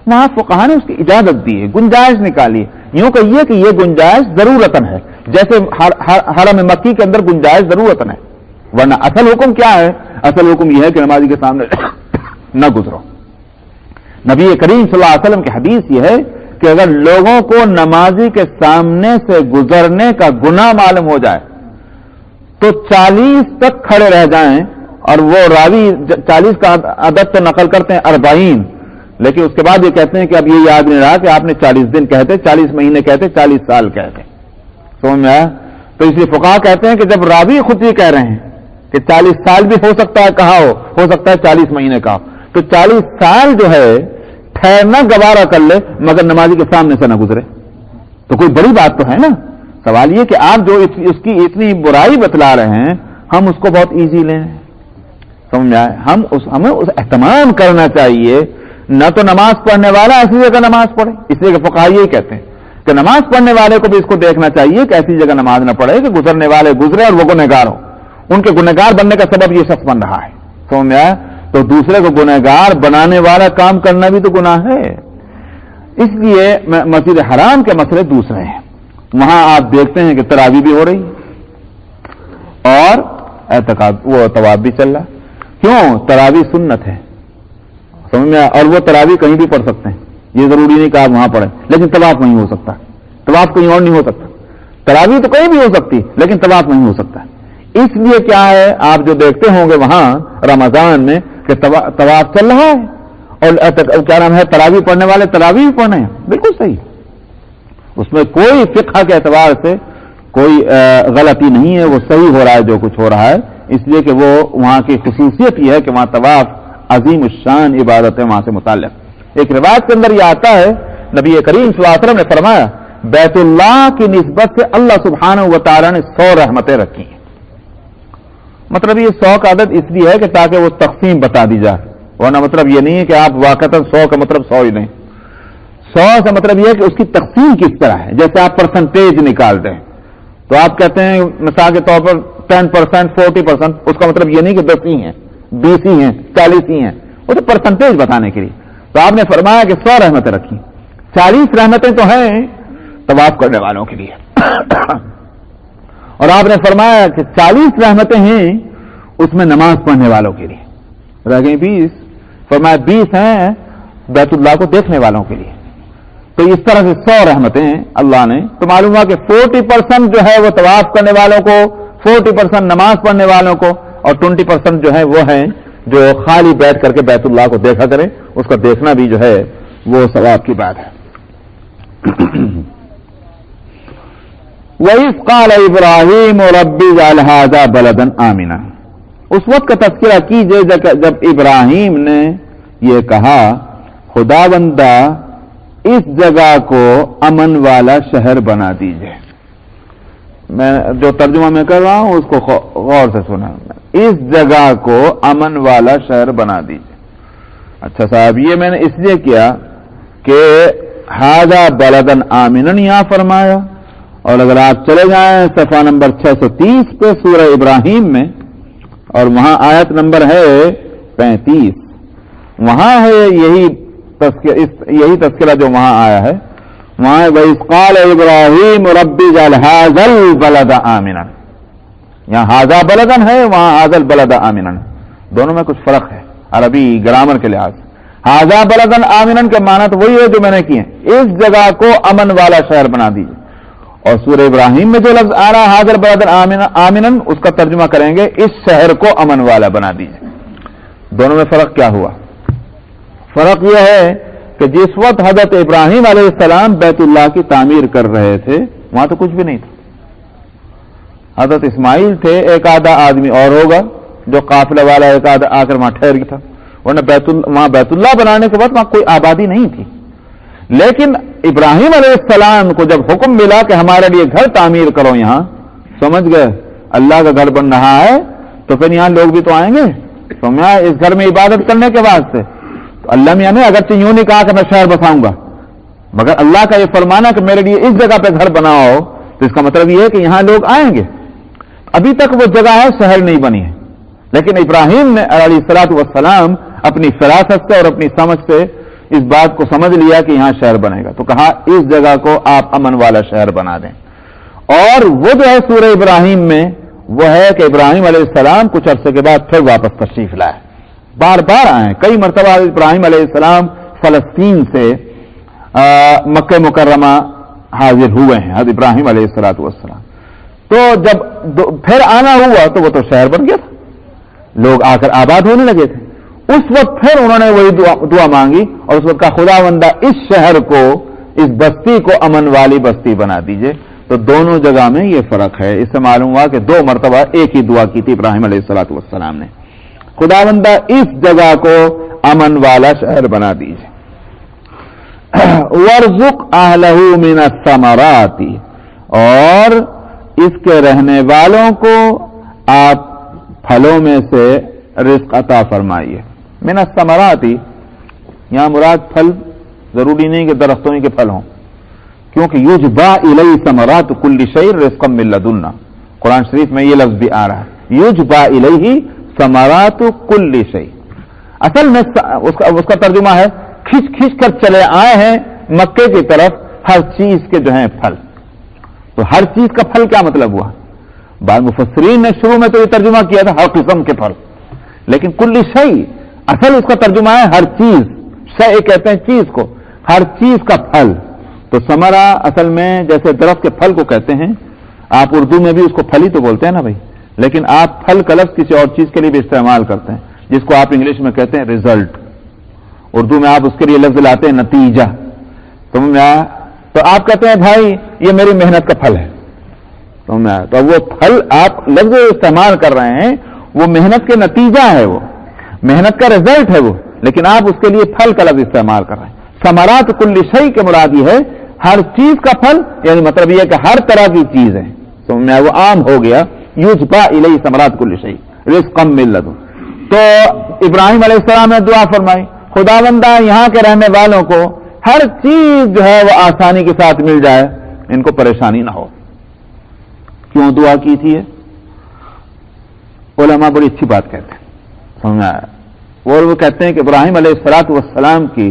وہاں فقہاء نے اس کی اجازت دی ہے، گنجائش نکالی ہے. یوں کہیے کہ یہ گنجائش ضرورتاً ہے، جیسے حرم مکی کے اندر گنجائش ضرورتاً ہے. ورنہ اصل حکم کیا ہے؟ اصل حکم یہ ہے کہ نمازی کے سامنے نہ گزرو. نبی کریم صلی اللہ علیہ وسلم کی حدیث یہ ہے کہ اگر لوگوں کو نمازی کے سامنے سے گزرنے کا گناہ معلوم ہو جائے تو 40 تک کھڑے رہ جائیں. اور وہ راوی 40 کا عدد تو نقل کرتے ہیں 40، لیکن اس کے بعد یہ کہتے ہیں کہ اب یہ یاد نہیں رہا کہ آپ نے 40 دن کہتے، 40 مہینے کہتے، 40 سال کہتے. سمجھ میں آیا؟ تو اس لیے فقہاء کہتے ہیں کہ جب راوی خود یہ کہہ رہے ہیں کہ 40 سال بھی ہو سکتا ہے کہا ہو سکتا ہے 40 مہینے کا، تو 40 سال جو ہے ٹھہرنا گوارا کر لے مگر نمازی کے سامنے سے نہ گزرے. تو کوئی بڑی بات تو ہے نا. سوال یہ کہ آپ جو اس کی اتنی برائی بتلا رہے ہیں ہم اس کو بہت ایزی لیں. سمجھ آئے؟ ہمیں اس اہتمام کرنا چاہیے. نہ تو نماز پڑھنے والا ایسی جگہ نماز پڑھے، اس لیے کہ فقہاء یہی کہتے ہیں کہ نماز پڑھنے والے کو بھی اس کو دیکھنا چاہیے کہ ایسی جگہ نماز نہ پڑھے کہ گزرنے والے گزرے اور وہ گنہگار ہو. ان کے گنہگار بننے کا سبب یہ شخص بن رہا ہے. سمجھ آئے؟ تو دوسرے کو گنہگار بنانے والا کام کرنا بھی تو گناہ ہے. اس لیے مسجد حرام کے مسئلے دوسرے ہیں. وہاں آپ دیکھتے ہیں کہ تراویح بھی ہو رہی اور طواف بھی چل رہا. کیوں؟ تراویح سنت ہے. سمجھ میں؟ اور وہ تراویح کہیں بھی پڑھ سکتے ہیں، یہ ضروری نہیں کہ آپ وہاں پڑھیں. لیکن طواف نہیں ہو سکتا، طواف کہیں اور نہیں ہو سکتا. تراویح تو کہیں بھی ہو سکتی لیکن طواف نہیں ہو سکتا. اس لیے کیا ہے، آپ جو دیکھتے ہوں گے وہاں رمضان میں کہ طواف چل رہا ہے اور کیا نام ہے تراویح پڑھنے والے تراویح پڑھنے ہیں. بالکل صحیح. اس میں کوئی فقہ کے اعتبار سے کوئی غلطی نہیں ہے، وہ صحیح ہو رہا ہے جو کچھ ہو رہا ہے، اس لیے کہ وہ وہاں کی خصوصیت یہ ہے کہ وہاں طواف عظیم الشان عبادت ہے وہاں سے متعلق۔ ایک روایت کے اندر یہ آتا ہے نبی کریم صلی اللہ علیہ وسلم نے فرمایا بیت اللہ کی نسبت سے اللہ سبحانہ و تعالیٰ نے 100 رحمتیں رکھی ہیں۔ مطلب یہ 100 کا عدد اس لیے ہے کہ تاکہ وہ تقسیم بتا دی جائے، ورنہ مطلب یہ نہیں ہے کہ آپ واقعتاً 100 کا مطلب 100 ہی نہیں، 100 سے مطلب یہ ہے کہ اس کی تقسیم کس طرح ہے۔ جیسے آپ پرسنٹیج نکالتے ہیں تو آپ کہتے ہیں مثال کے طور پر 10%، 40%، اس کا مطلب یہ نہیں کہ 10 ہی ہیں، 20 ہی ہیں، 40 ہی ہیں، وہ تو پرسنٹیج بتانے کے لیے۔ تو آپ نے فرمایا کہ 100 رحمتیں رکھی، 40 رحمتیں تو ہیں طواف کرنے والوں کے لیے اور آپ نے فرمایا کہ 40 رحمتیں ہیں اس میں نماز پڑھنے والوں کے لیے، رہ گئی 20، فرمایا 20 ہیں بیت اللہ کو دیکھنے والوں کے لیے۔ تو اس طرح سے 100 رحمتیں ہیں اللہ نے، تو معلوم ہوا کہ 40% جو ہے وہ طواف کرنے والوں کو، 40% نماز پڑھنے والوں کو، اور 20% جو ہے وہ ہیں جو خالی بیٹھ کر کے بیت اللہ کو دیکھا کریں، اس کا دیکھنا بھی جو ہے وہ ثواب کی بات ہے۔ وَإِذْ قَالَ إِبْرَاهِيمُ رَبِّ اجْعَلْ هَٰذَا بَلَدًا آمِنًا، اس وقت کا تذکرہ کیجئے جب ابراہیم نے یہ کہا خداوندہ اس جگہ کو امن والا شہر بنا دیجئے۔ میں جو ترجمہ میں کر رہا ہوں اس کو غور سے سنا، اس جگہ کو امن والا شہر بنا دیجئے۔ اچھا صاحب، یہ میں نے اس لیے کیا کہ ھذا بلدن آمنن یہاں فرمایا، اور اگر آپ چلے جائیں صفحہ نمبر 630 پہ سورہ ابراہیم میں، اور وہاں آیت نمبر ہے 35، وہاں ہے یہی تذکرہ جو وہاں آیا ہے، وہاں ہے وَإِذْ قَالَ إِبْرَاهِيمُ رَبِّ اجْعَلْ هَٰذَا الْبَلَدَ آمِنًا، یہاں ھذا بلدن ہے، وہاں ھذا البلد آمنًا، دونوں میں کچھ فرق ہے عربی گرامر کے لحاظ سے۔ ھذا بلدن آمنًا کے معنی تو وہی ہے جو میں نے کیے، اس جگہ کو امن والا شہر بنا دیجیے، اور سورہ ابراہیم میں جو لفظ آ رہا ہے ھذا البلد آمنًا، اس کا ترجمہ کریں گے اس شہر کو امن والا بنا دیجیے۔ دونوں میں فرق کیا ہوا؟ فرق یہ ہے کہ جس وقت حضرت ابراہیم علیہ السلام بیت اللہ کی تعمیر کر رہے تھے وہاں تو کچھ بھی نہیں تھا، حضرت اسماعیل تھے، ایک آدھا آدمی اور ہوگا جو قافلہ والا ایک آدھا آ کر وہاں ٹھہر گیا تھا، ورنہ وہاں بیت اللہ بنانے کے بعد وہاں کوئی آبادی نہیں تھی۔ لیکن ابراہیم علیہ السلام کو جب حکم ملا کہ ہمارے لیے گھر تعمیر کرو، یہاں سمجھ گئے اللہ کا گھر بن رہا ہے تو پھر یہاں لوگ بھی تو آئیں گے، تو میں اس گھر میں عبادت کرنے کے واسطے تو اللہ میاں نے اگرچہ یوں نہیں کہا کہ میں شہر بساؤں گا، مگر اللہ کا یہ فرمانا کہ میرے لیے اس جگہ پہ گھر بناؤ، تو اس کا مطلب یہ ہے کہ یہاں لوگ آئیں گے۔ ابھی تک وہ جگہ ہے شہر نہیں بنی ہے، لیکن ابراہیم نے علیہ الصلوۃ والسلام اپنی فراست سے اور اپنی سمجھ سے اس بات کو سمجھ لیا کہ یہاں شہر بنے گا، تو کہا اس جگہ کو آپ امن والا شہر بنا دیں۔ اور وہ جو ہے سورہ ابراہیم میں وہ ہے کہ ابراہیم علیہ السلام کچھ عرصے کے بعد پھر واپس تشریف لائے، بار بار آئے، کئی مرتبہ ابراہیم علیہ السلام فلسطین سے مکہ مکرمہ حاضر ہوئے ہیں حضرت ابراہیم علیہ الصلوۃ والسلام، تو جب پھر آنا ہوا تو وہ تو شہر بن گیا تھا، لوگ آ کر آباد ہونے لگے تھے۔ اس وقت پھر انہوں نے وہی دعا مانگی اور اس وقت کا خداوندہ اس شہر کو، اس بستی کو امن والی بستی بنا دیجئے۔ تو دونوں جگہ میں یہ فرق ہے، اس سے معلوم ہوا کہ 2 مرتبہ ایک ہی دعا کی تھی ابراہیم علیہ الصلوۃ والسلام نے، خداوندہ اس جگہ کو امن والا شہر بنا دیجئے۔ وَارْزُقْ أَهْلَهُ مِنَ الثَّمَرَاتِ، اور اس کے رہنے والوں کو آپ پھلوں میں سے رزق عطا فرمائیے۔ من الثمرات یہاں مراد پھل ضروری نہیں کہ درختوں ہی کے پھل ہوں، کیونکہ یجبا الی ثمرات کل شیء رزقا من لدنا، قرآن شریف میں یہ لفظ بھی آ رہا ہے، یجبا الیہ ثمرات کل شیء، اصل میں اس کا ترجمہ ہے کھچ کھچ کر چلے آئے ہیں مکے کی طرف ہر چیز کے جو ہیں پھل۔ تو ہر چیز کا پھل کیا مطلب ہوا؟ بعض مفسرین نے شروع میں تو یہ ترجمہ کیا تھا ہر قسم کے پھل، لیکن کل شیء اصل اس کا ترجمہ ہے ہر چیز، شیء کہتے ہیں چیز کو، ہر چیز کا پھل۔ تو ثمرہ اصل میں جیسے درخت کے پھل کو کہتے ہیں، آپ اردو میں بھی اس کو پھل ہی تو بولتے ہیں نا بھائی، لیکن آپ پھل کا لفظ کسی اور چیز کے لیے بھی استعمال کرتے ہیں، جس کو آپ انگلش میں کہتے ہیں ریزلٹ، اردو میں آپ اس کے لیے لفظ لاتے ہیں نتیجہ۔ تو تو آپ کہتے ہیں بھائی یہ میری محنت کا پھل ہے، تو وہ پھل آپ لفظ استعمال کر رہے ہیں، وہ محنت کے نتیجہ ہے، وہ محنت کا رزلٹ ہے وہ، لیکن آپ اس کے لیے پھل کا لفظ استعمال کر رہے ہیں۔ ثمرات کل شیء کے مراد یہ ہے ہر چیز کا پھل، یعنی مطلب یہ کہ ہر طرح کی چیز ہے، تو وہ عام ہو گیا، یجبا الیہ ثمرات کل شیء رزقا من لدن۔ تو ابراہیم علیہ السلام نے دعا فرمائی، خداوندہ یہاں کے رہنے والوں کو ہر چیز جو ہے وہ آسانی کے ساتھ مل جائے، ان کو پریشانی نہ ہو۔ کیوں دعا کی تھی؟ علماء بڑی اچھی بات کہتے ہیں، سمجھا؟ اور وہ کہتے ہیں کہ ابراہیم علیہ السلام کی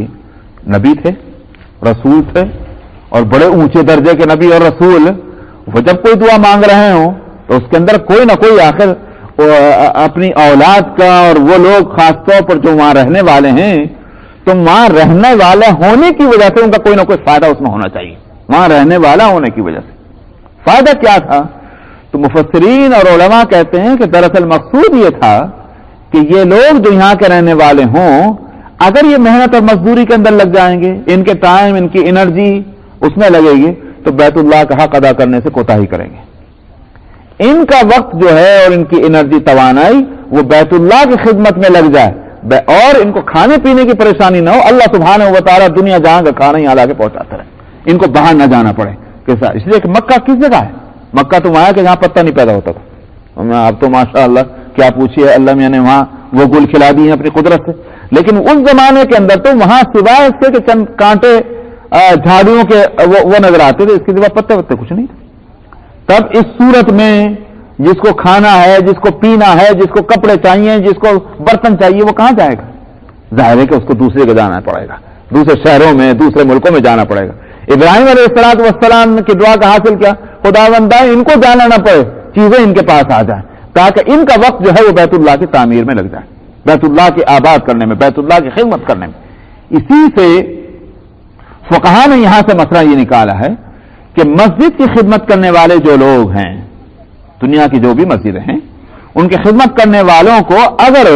نبی تھے، رسول تھے، اور بڑے اونچے درجے کے نبی اور رسول، وہ جب کوئی دعا مانگ رہے ہوں تو اس کے اندر کوئی نہ کوئی آخر اپنی اولاد کا، اور وہ لوگ خاص طور پر جو وہاں رہنے والے ہیں، تو وہاں رہنے والے ہونے کی وجہ سے ان کا کوئی نہ کوئی فائدہ اس میں ہونا چاہیے، وہاں رہنے والا ہونے کی وجہ سے۔ فائدہ کیا تھا؟ تو مفسرین اور علماء کہتے ہیں کہ دراصل مقصود یہ تھا کہ یہ لوگ جو یہاں کے رہنے والے ہوں، اگر یہ محنت اور مزدوری کے اندر لگ جائیں گے، ان کے ٹائم، ان کی انرجی اس میں لگے گی، تو بیت اللہ کا حق ادا کرنے سے کوتاہی کریں گے۔ ان کا وقت جو ہے اور ان کی انرجی، توانائی، وہ بیت اللہ کی خدمت میں لگ جائے، اور ان کو کھانے پینے کی پریشانی نہ ہو، اللہ سبحانہ و تعالیٰ دنیا جہاں کا کھانا یہاں لا کے پہنچاتا رہے، ان کو باہر نہ جانا پڑے کیسا؟ اس لیے کہ مکہ کس جگہ ہے؟ مکہ تو وہاں ہے کہ جہاں پتہ نہیں پیدا ہوتا تھا۔ اب تو ماشاء اللہ کیا پوچھیے، اللہ میاں نے وہاں وہ گل کھلا دی ہیں اپنی قدرت سے، لیکن اس زمانے کے اندر تو وہاں سوائے اس سے کہ چند کانٹے جھاڑیوں کے وہ نظر آتے تھے، اس کے سوا پتے وتے کچھ نہیں تھے۔ تب اس صورت میں جس کو کھانا ہے، جس کو پینا ہے، جس کو کپڑے چاہیے، جس کو برتن چاہیے، وہ کہاں جائے گا؟ ظاہر ہے کہ اس کو دوسرے کو جانا پڑے گا، دوسرے شہروں میں، دوسرے ملکوں میں جانا پڑے گا۔ ابراہیم علیہ السلام کی دعا کا حاصل کیا؟ خداوندہ ان کو جانا نہ پڑے، چیزیں ان کے پاس آ جائیں، تاکہ ان کا وقت جو ہے وہ بیت اللہ کی تعمیر میں لگ جائے، بیت اللہ کی آباد کرنے میں، بیت اللہ کی خدمت کرنے میں۔ اسی سے فقہا نے یہاں سے مسئلہ یہ نکالا ہے کہ مسجد کی خدمت کرنے والے جو لوگ ہیں، دنیا کی جو بھی مسجدیں ہیں، ان کی خدمت کرنے والوں کو اگر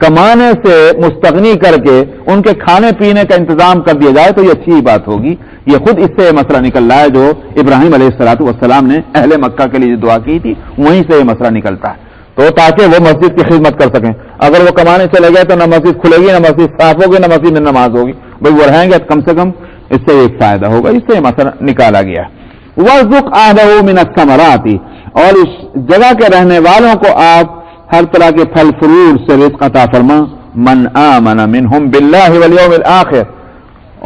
کمانے سے مستغنی کر کے ان کے کھانے پینے کا انتظام کر دیا جائے تو یہ اچھی بات ہوگی۔ یہ خود اس سے یہ مسئلہ نکل رہا ہے جو ابراہیم علیہ السلام نے اہل مکہ کے لیے دعا کی تھی، وہیں سے یہ مسئلہ نکلتا ہے، تو تاکہ وہ مسجد کی خدمت کر سکیں۔ اگر وہ کمانے چلے گئے تو نہ مسجد کھلے گی، نہ مسجد صاف ہوگی، نہ مسجد میں نماز ہوگی، بھائی وہ رہیں گے تو کم سے کم اس سے ایک فائدہ ہوگا، اس سے یہ مسئلہ نکالا گیا۔ وَارْزُقْ أَهْلَهُ مِنَ الثَّمَرَاتِ، اور اس جگہ کے رہنے والوں کو آپ ہر طرح کے پھل فروٹ سے رزق عطا فرما، من آمن منہم باللہ والیوم الآخر،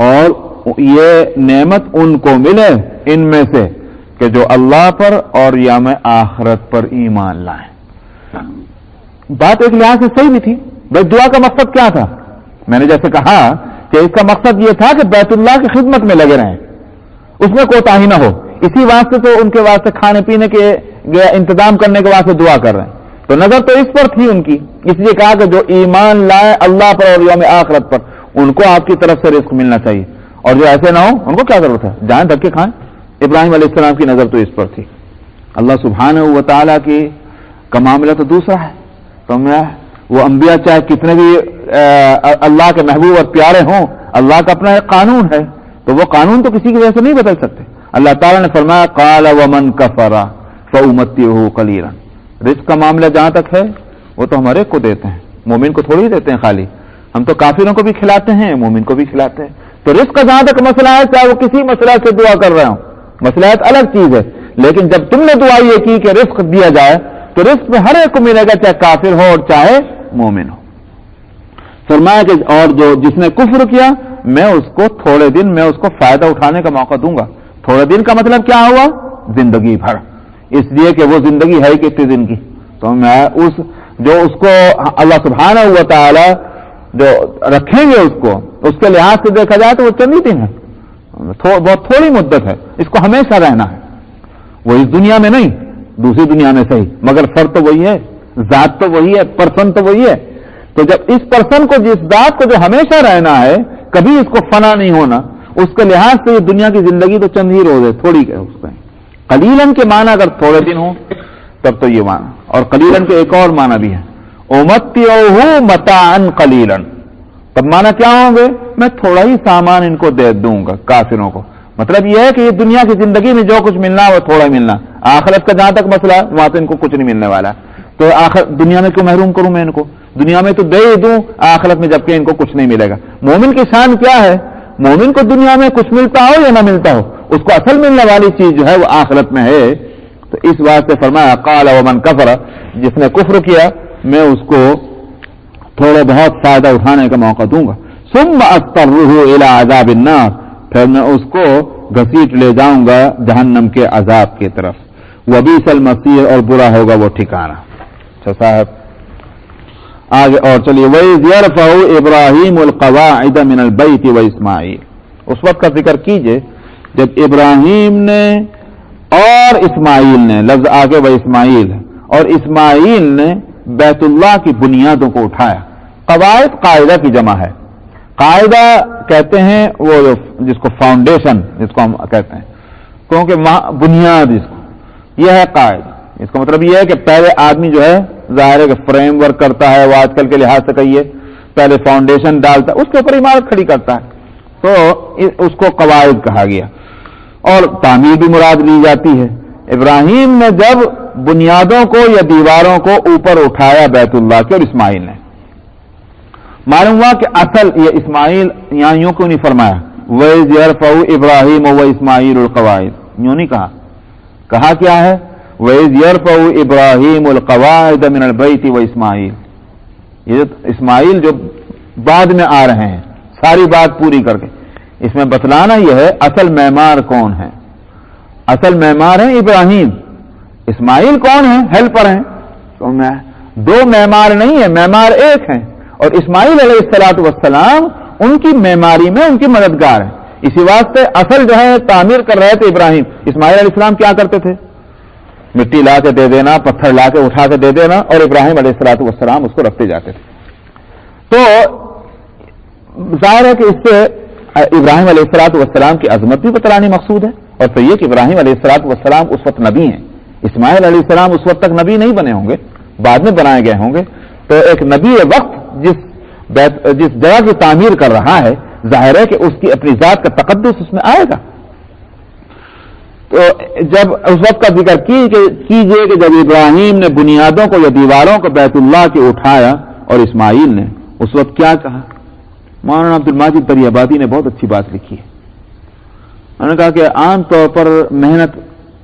اور یہ نعمت ان کو ملے ان میں سے کہ جو اللہ پر اور یوم آخرت پر ایمان لائیں۔ بات ایک لحاظ سے صحیح بھی تھی، بھائی دعا کا مقصد کیا تھا؟ میں نے جیسے کہا کہ اس کا مقصد یہ تھا کہ بیت اللہ کی خدمت میں لگے رہیں، اس میں کوتاہی نہ ہو، اسی واسطے تو ان کے واسطے کھانے پینے کے انتظام کرنے کے واسطے دعا کر رہے ہیں، تو نظر تو اس پر تھی ان کی، اس لیے کہا کہ جو ایمان لائے اللہ پر اور یوم آخرت پر، ان کو آپ کی طرف سے رزق ملنا چاہیے، اور جو ایسے نہ ہو ان کو کیا ضرورت ہے، جائیں دھکے کھائیں۔ ابراہیم علیہ السلام کی نظر تو اس پر تھی۔ اللہ سبحانہ و تعالیٰ کی کا معاملہ تو دوسرا ہے، تو وہ انبیاء چاہے کتنے بھی اللہ کے محبوب اور پیارے ہوں، اللہ کا اپنا ایک قانون ہے، تو وہ قانون تو کسی کی وجہ سے نہیں بدل سکتے۔ اللہ تعالیٰ نے فرمایا قال ومن کفر فأمتعه قلیلا، رزق کا معاملہ جہاں تک ہے وہ تو ہمارے کو دیتے ہیں، مومن کو تھوڑی دیتے ہیں، خالی ہم تو کافروں کو بھی کھلاتے ہیں، مومن کو بھی کھلاتے ہیں۔ تو رزق کا جہاں تک مسئلہ ہے، چاہے وہ کسی مسئلہ سے دعا کر رہے ہوں، مسئلہ الگ چیز ہے، لیکن جب تم نے دعا یہ کی کہ رزق دیا جائے تو رزق میں ہر ایک کو ملے گا، چاہے کافر ہو اور چاہے مومن ہو۔ فرمایا کہ اور جو جس نے کفر کیا میں اس کو تھوڑے دن میں اس کو فائدہ اٹھانے کا موقع دوں گا۔ تھوڑے دن کا مطلب کیا ہوا؟ زندگی بھر، اس لیے کہ وہ زندگی ہے کتنے دن کی، تو میں اس کو اللہ سبحانہ و تعالی جو رکھیں گے اس کے لحاظ سے دیکھا جائے تو وہ چند ہی دن ہے، بہت تھوڑی مدت ہے، اس کو ہمیشہ رہنا ہے، وہ اس دنیا میں نہیں دوسری دنیا میں صحیح، مگر فرد تو وہی ہے، ذات تو وہی ہے، پرسن تو وہی ہے۔ تو جب اس پرسن کو، جس ذات کو جو ہمیشہ رہنا ہے، کبھی اس کو فنا نہیں ہونا، اس کے لحاظ سے یہ دنیا کی زندگی تو چند ہی روز ہے، تھوڑی ہے اس میں۔ قلیلاً کے معنی اگر تھوڑے دن ہوں تب تو یہ معنی، اور قلیلاً کے ایک اور معنی بھی ہے، امتعہ متاعا قلیلاً، تب معنی کیا ہوں گے؟ میں تھوڑا ہی سامان ان کو دے دوں گا کافروں کو، مطلب یہ ہے کہ یہ دنیا کی زندگی میں جو کچھ ملنا وہ تھوڑا ملنا، آخرت کا جہاں تک مسئلہ وہاں تو ان کو کچھ نہیں ملنے والا، تو دنیا میں کیوں محروم کروں میں ان کو؟ دنیا میں تو دے ہی دوں آخرت میں، جبکہ ان کو کچھ نہیں ملے گا۔ مومن کی شان کیا ہے؟ مومن کو دنیا میں کچھ ملتا ہو یا نہ ملتا ہو، اس کو اصل ملنے والی چیز جو ہے وہ آخرت میں ہے۔ تو اس بات سے فرمایا قال ومن کفر، جس نے کفر کیا میں اس کو تھوڑا بہت فائدہ اٹھانے کا موقع دوں گا، ثم اضطره الى عذاب النار، پھر میں اس کو گھسیٹ لے جاؤں گا جہنم کے عذاب کی طرف، وبئس المصیر، اور برا ہوگا وہ ٹھکانہ۔ اچھا صاحب آگے اور چلیے، وَإِذْ يَرْفَعُ إِبْرَاهِيمُ الْقَوَاعِدَ مِنَ الْبَيْتِ وَإِسْمَاعِيلُ، اس وقت کا ذکر کیجئے جب ابراہیم نے اور اسماعیل نے، لفظ آگے و اسماعیل، اور اسماعیل نے بیت اللہ کی بنیادوں کو اٹھایا۔ قواعد قاعدہ کی جمع ہے، قاعدہ کہتے ہیں وہ جس کو فاؤنڈیشن جس کو ہم کہتے ہیں، کیونکہ بنیاد اس کو، یہ ہے قاعدہ۔ اس کا مطلب یہ ہے کہ پہلے آدمی جو ہے ظاہر ہے کہ فریم ورک کرتا ہے، وہ آج کل کے لحاظ سے کہیے پہلے فاؤنڈیشن ڈالتا ہے، اس کے اوپر عمارت کھڑی کرتا ہے، تو اس کو قواعد کہا گیا، اور تعمیر بھی مراد لی جاتی ہے۔ ابراہیم نے جب بنیادوں کو یا دیواروں کو اوپر اٹھایا بیت اللہ کے، اور اسماعیل نے، معلوم ہوا کہ اصل یہ اسماعیل یہاں یوں کیوں نہیں فرمایا وَإِذْ يَرْفَعُ إِبْرَاهِيمُ وَإِسْمَاعِيلُ الْقَوَاعِدَ، یوں نہیں کہا کیا ہے وَإِذْ يَرْفَعُ إِبْرَاهِيمُ الْقَوَاعِدَ مِنَ الْبَيْتِ وَإِسْمَاعِيلُ، یہ اسماعیل جو بعد میں آ رہے ہیں، ساری بات پوری کر کے اس میں بتلانا یہ ہے اصل معمار کون ہے۔ اصل معمار ہے ابراہیم، اسماعیل کون ہے؟ ہیلپر ہیں، تو دو معمار نہیں ہے، معمار ایک ہے، اور اسماعیل علیہ السلام ان کی معماری میں ان کی مددگار ہے۔ اسی واسطے اصل جو ہے تعمیر کر رہے تھے ابراہیم، اسماعیل علیہ السلام کیا کرتے تھے؟ مٹی لا کے دے دینا، پتھر لا کے اٹھا کے دے دینا، اور ابراہیم علیہ السلام اس کو رکھتے جاتے تھے۔ تو ظاہر ہے کہ اس سے ابراہیم علیہ السلام کی عظمت بھی بتلانی مقصود ہے، اور پھر یہ کہ ابراہیم علیہ السلام اس وقت نبی ہیں، اسماعیل علیہ السلام اس وقت تک نبی نہیں بنے ہوں گے، بعد میں بنائے گئے ہوں گے، تو ایک نبی وقت جس جگہ کی تعمیر کر رہا ہے، ظاہر ہے کہ اس کی اپنی ذات کا تقدس اس میں آئے گا۔ تو جب اس وقت کا ذکر کیجئے کہ جب ابراہیم نے بنیادوں کو یا دیواروں کو بیت اللہ کے اٹھایا، اور اسماعیل نے، اس وقت کیا کہا؟ مولانا عبد الماجد دریابادی نے بہت اچھی بات لکھی ہے، انہوں نے کہا کہ عام طور پر محنت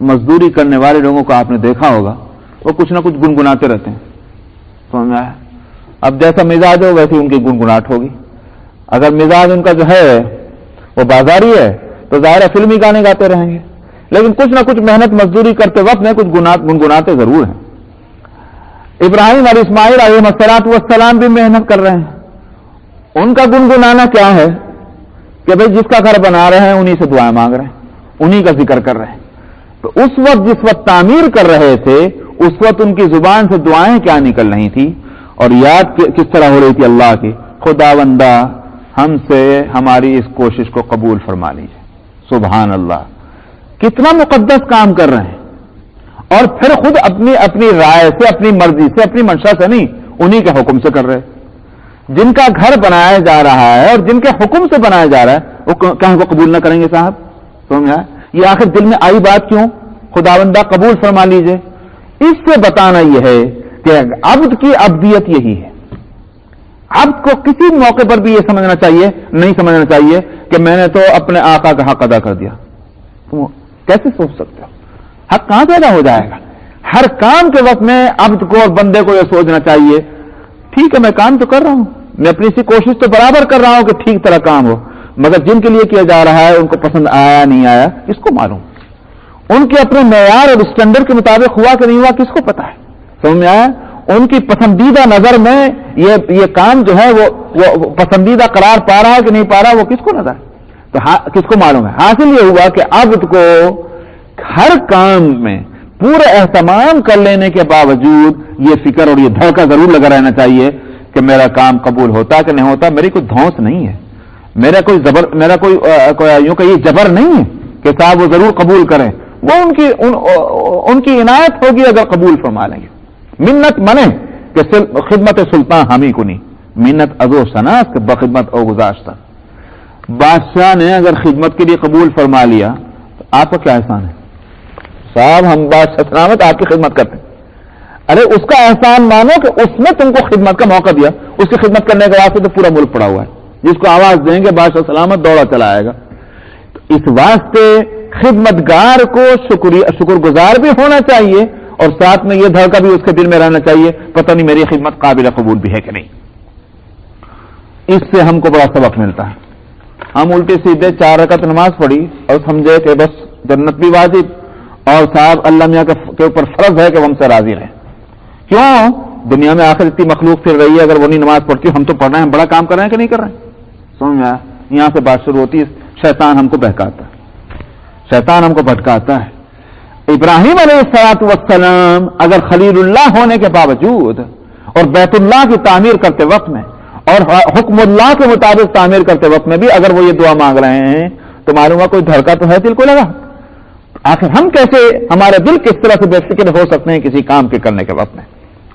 مزدوری کرنے والے لوگوں کو آپ نے دیکھا ہوگا، وہ کچھ نہ کچھ گنگناتے رہتے ہیں، سمجھ آیا؟ اب جیسا مزاج ہو ویسی ان کی گنگناٹ ہوگی۔ اگر مزاج ان کا جو ہے وہ بازاری ہے تو ظاہر ہے فلمی گانے گاتے رہیں گے، لیکن کچھ نہ کچھ محنت مزدوری کرتے وقت میں کچھ گنگناتے ضرور ہیں۔ ابراہیم اور اسماعیل علیہ السلام بھی محنت کر رہے ہیں، ان کا گنگنانا کیا ہے کہ بھئی جس کا گھر بنا رہے ہیں انہی سے دعائیں مانگ رہے ہیں، انہی کا ذکر کر رہے ہیں۔ تو اس وقت جس وقت تعمیر کر رہے تھے اس وقت ان کی زبان سے دعائیں کیا نکل رہی تھی، اور یاد کس طرح ہو رہی تھی اللہ کی، خداوندہ ہم سے ہماری اس کوشش کو قبول فرما لیجیے۔ سبحان اللہ، کتنا مقدس کام کر رہے ہیں، اور پھر خود اپنی رائے سے، اپنی مرضی سے، اپنی منشا سے نہیں، انہی کے حکم سے کر رہے۔ جن کا گھر بنایا جا رہا ہے اور جن کے حکم سے بنایا جا رہا ہے وہ کہیں کو قبول نہ کریں گے صاحب؟ سمجھا؟ یہ آخر دل میں آئی بات کیوں؟ خداوندہ قبول فرما لیجئے، اس سے بتانا یہ ہے کہ عبد کی عبدیت یہی ہے۔ عبد کو کسی موقع پر بھی یہ سمجھنا چاہیے، نہیں سمجھنا چاہیے کہ میں نے تو اپنے آقا کا حق ادا کر دیا۔ تم کیسے سوچ سکتے ہو؟ حق کہاں پیدا ہو جائے گا؟ ہر کام کے وقت میں عبد کو اور بندے کو یہ سوچنا چاہیے ٹھیک ہے میں کام تو کر رہا ہوں، میں اپنی سی کوشش تو برابر کر رہا ہوں کہ ٹھیک طرح کام ہو، مگر جن کے لیے کیا جا رہا ہے ان کو پسند آیا نہیں آیا کس کو معلوم؟ ان کے اپنے معیار اور اسٹینڈرڈ کے مطابق ہوا کہ نہیں ہوا کس کو پتا ہے؟ سمجھ میں آیا؟ ان کی پسندیدہ نظر میں یہ کام جو ہے وہ پسندیدہ قرار پا رہا ہے کہ نہیں پا رہا وہ کس کو نظر ہے؟ تو کس کو معلوم ہے؟ حاصل یہ ہوا کہ عبد کو ہر کام میں پورا اہتمام کر لینے کے باوجود یہ فکر اور یہ دھڑکا ضرور لگا رہنا چاہیے کہ میرا کام قبول ہوتا کہ نہیں ہوتا، میری کوئی دھونس نہیں ہے، میرا کوئی یوں کہ یہ جبر نہیں ہے کہ صاحب وہ ضرور قبول کریں، وہ ان کی عنایت ہوگی اگر قبول فرما لیں گے۔ منت منع کہ خدمت سلطان ہم ہی کو نہیں، منت ازو شناس کہ بخدمت او گزاشتہ، بادشاہ نے اگر خدمت کے لیے قبول فرما لیا تو آپ کا کیا احسان ہے؟ صاحب ہم بادشاہ سلامت آپ کی خدمت کرتے ہیں. ارے اس کا احسان مانو کہ اس نے تم کو خدمت کا موقع دیا. اس کی خدمت کرنے کے واسطے تو پورا ملک پڑا ہوا ہے. جس کو آواز دیں گے بادشاہ سلامت دوڑا چلا آئے گا. تو اس واسطے خدمتگار کو شکر گزار بھی ہونا چاہیے اور ساتھ میں یہ دھڑکا بھی اس کے دل میں رہنا چاہیے پتہ نہیں میری خدمت قابل قبول بھی ہے کہ نہیں. اس سے ہم کو بڑا سبق ملتا ہے. ہم الٹے سیدھے 4 رکعت نماز پڑھی اور سمجھے کہ بس جنت بھی واجب اور صاحب اللہ میاں کے اوپر فرض ہے کہ وہ ہم سے راضی رہیں. کیوں؟ دنیا میں آخر اتنی مخلوق پھر رہی ہے, اگر وہ نہیں نماز پڑھتی ہم تو پڑھ رہے ہیں, ہم بڑا کام کر رہے ہیں کہ نہیں کر رہے ہیں. سمجھ میں آیا؟ یہاں سے بات شروع ہوتی ہے. شیطان ہم کو بہکاتا ہے, شیطان ہم کو بھٹکاتا ہے. ابراہیم علیہ الصلوۃ والسلام اگر خلیل اللہ ہونے کے باوجود اور بیت اللہ کی تعمیر کرتے وقت میں اور حکم اللہ کے مطابق تعمیر کرتے وقت میں بھی اگر وہ یہ دعا مانگ رہے ہیں تو معلوم ہوا کوئی دھڑکا تو ہے دل کو لگا. آخر ہم کیسے, ہمارے دل کس طرح سے بے فکر ہو سکتے ہیں کسی کام کے کرنے کے وقت میں.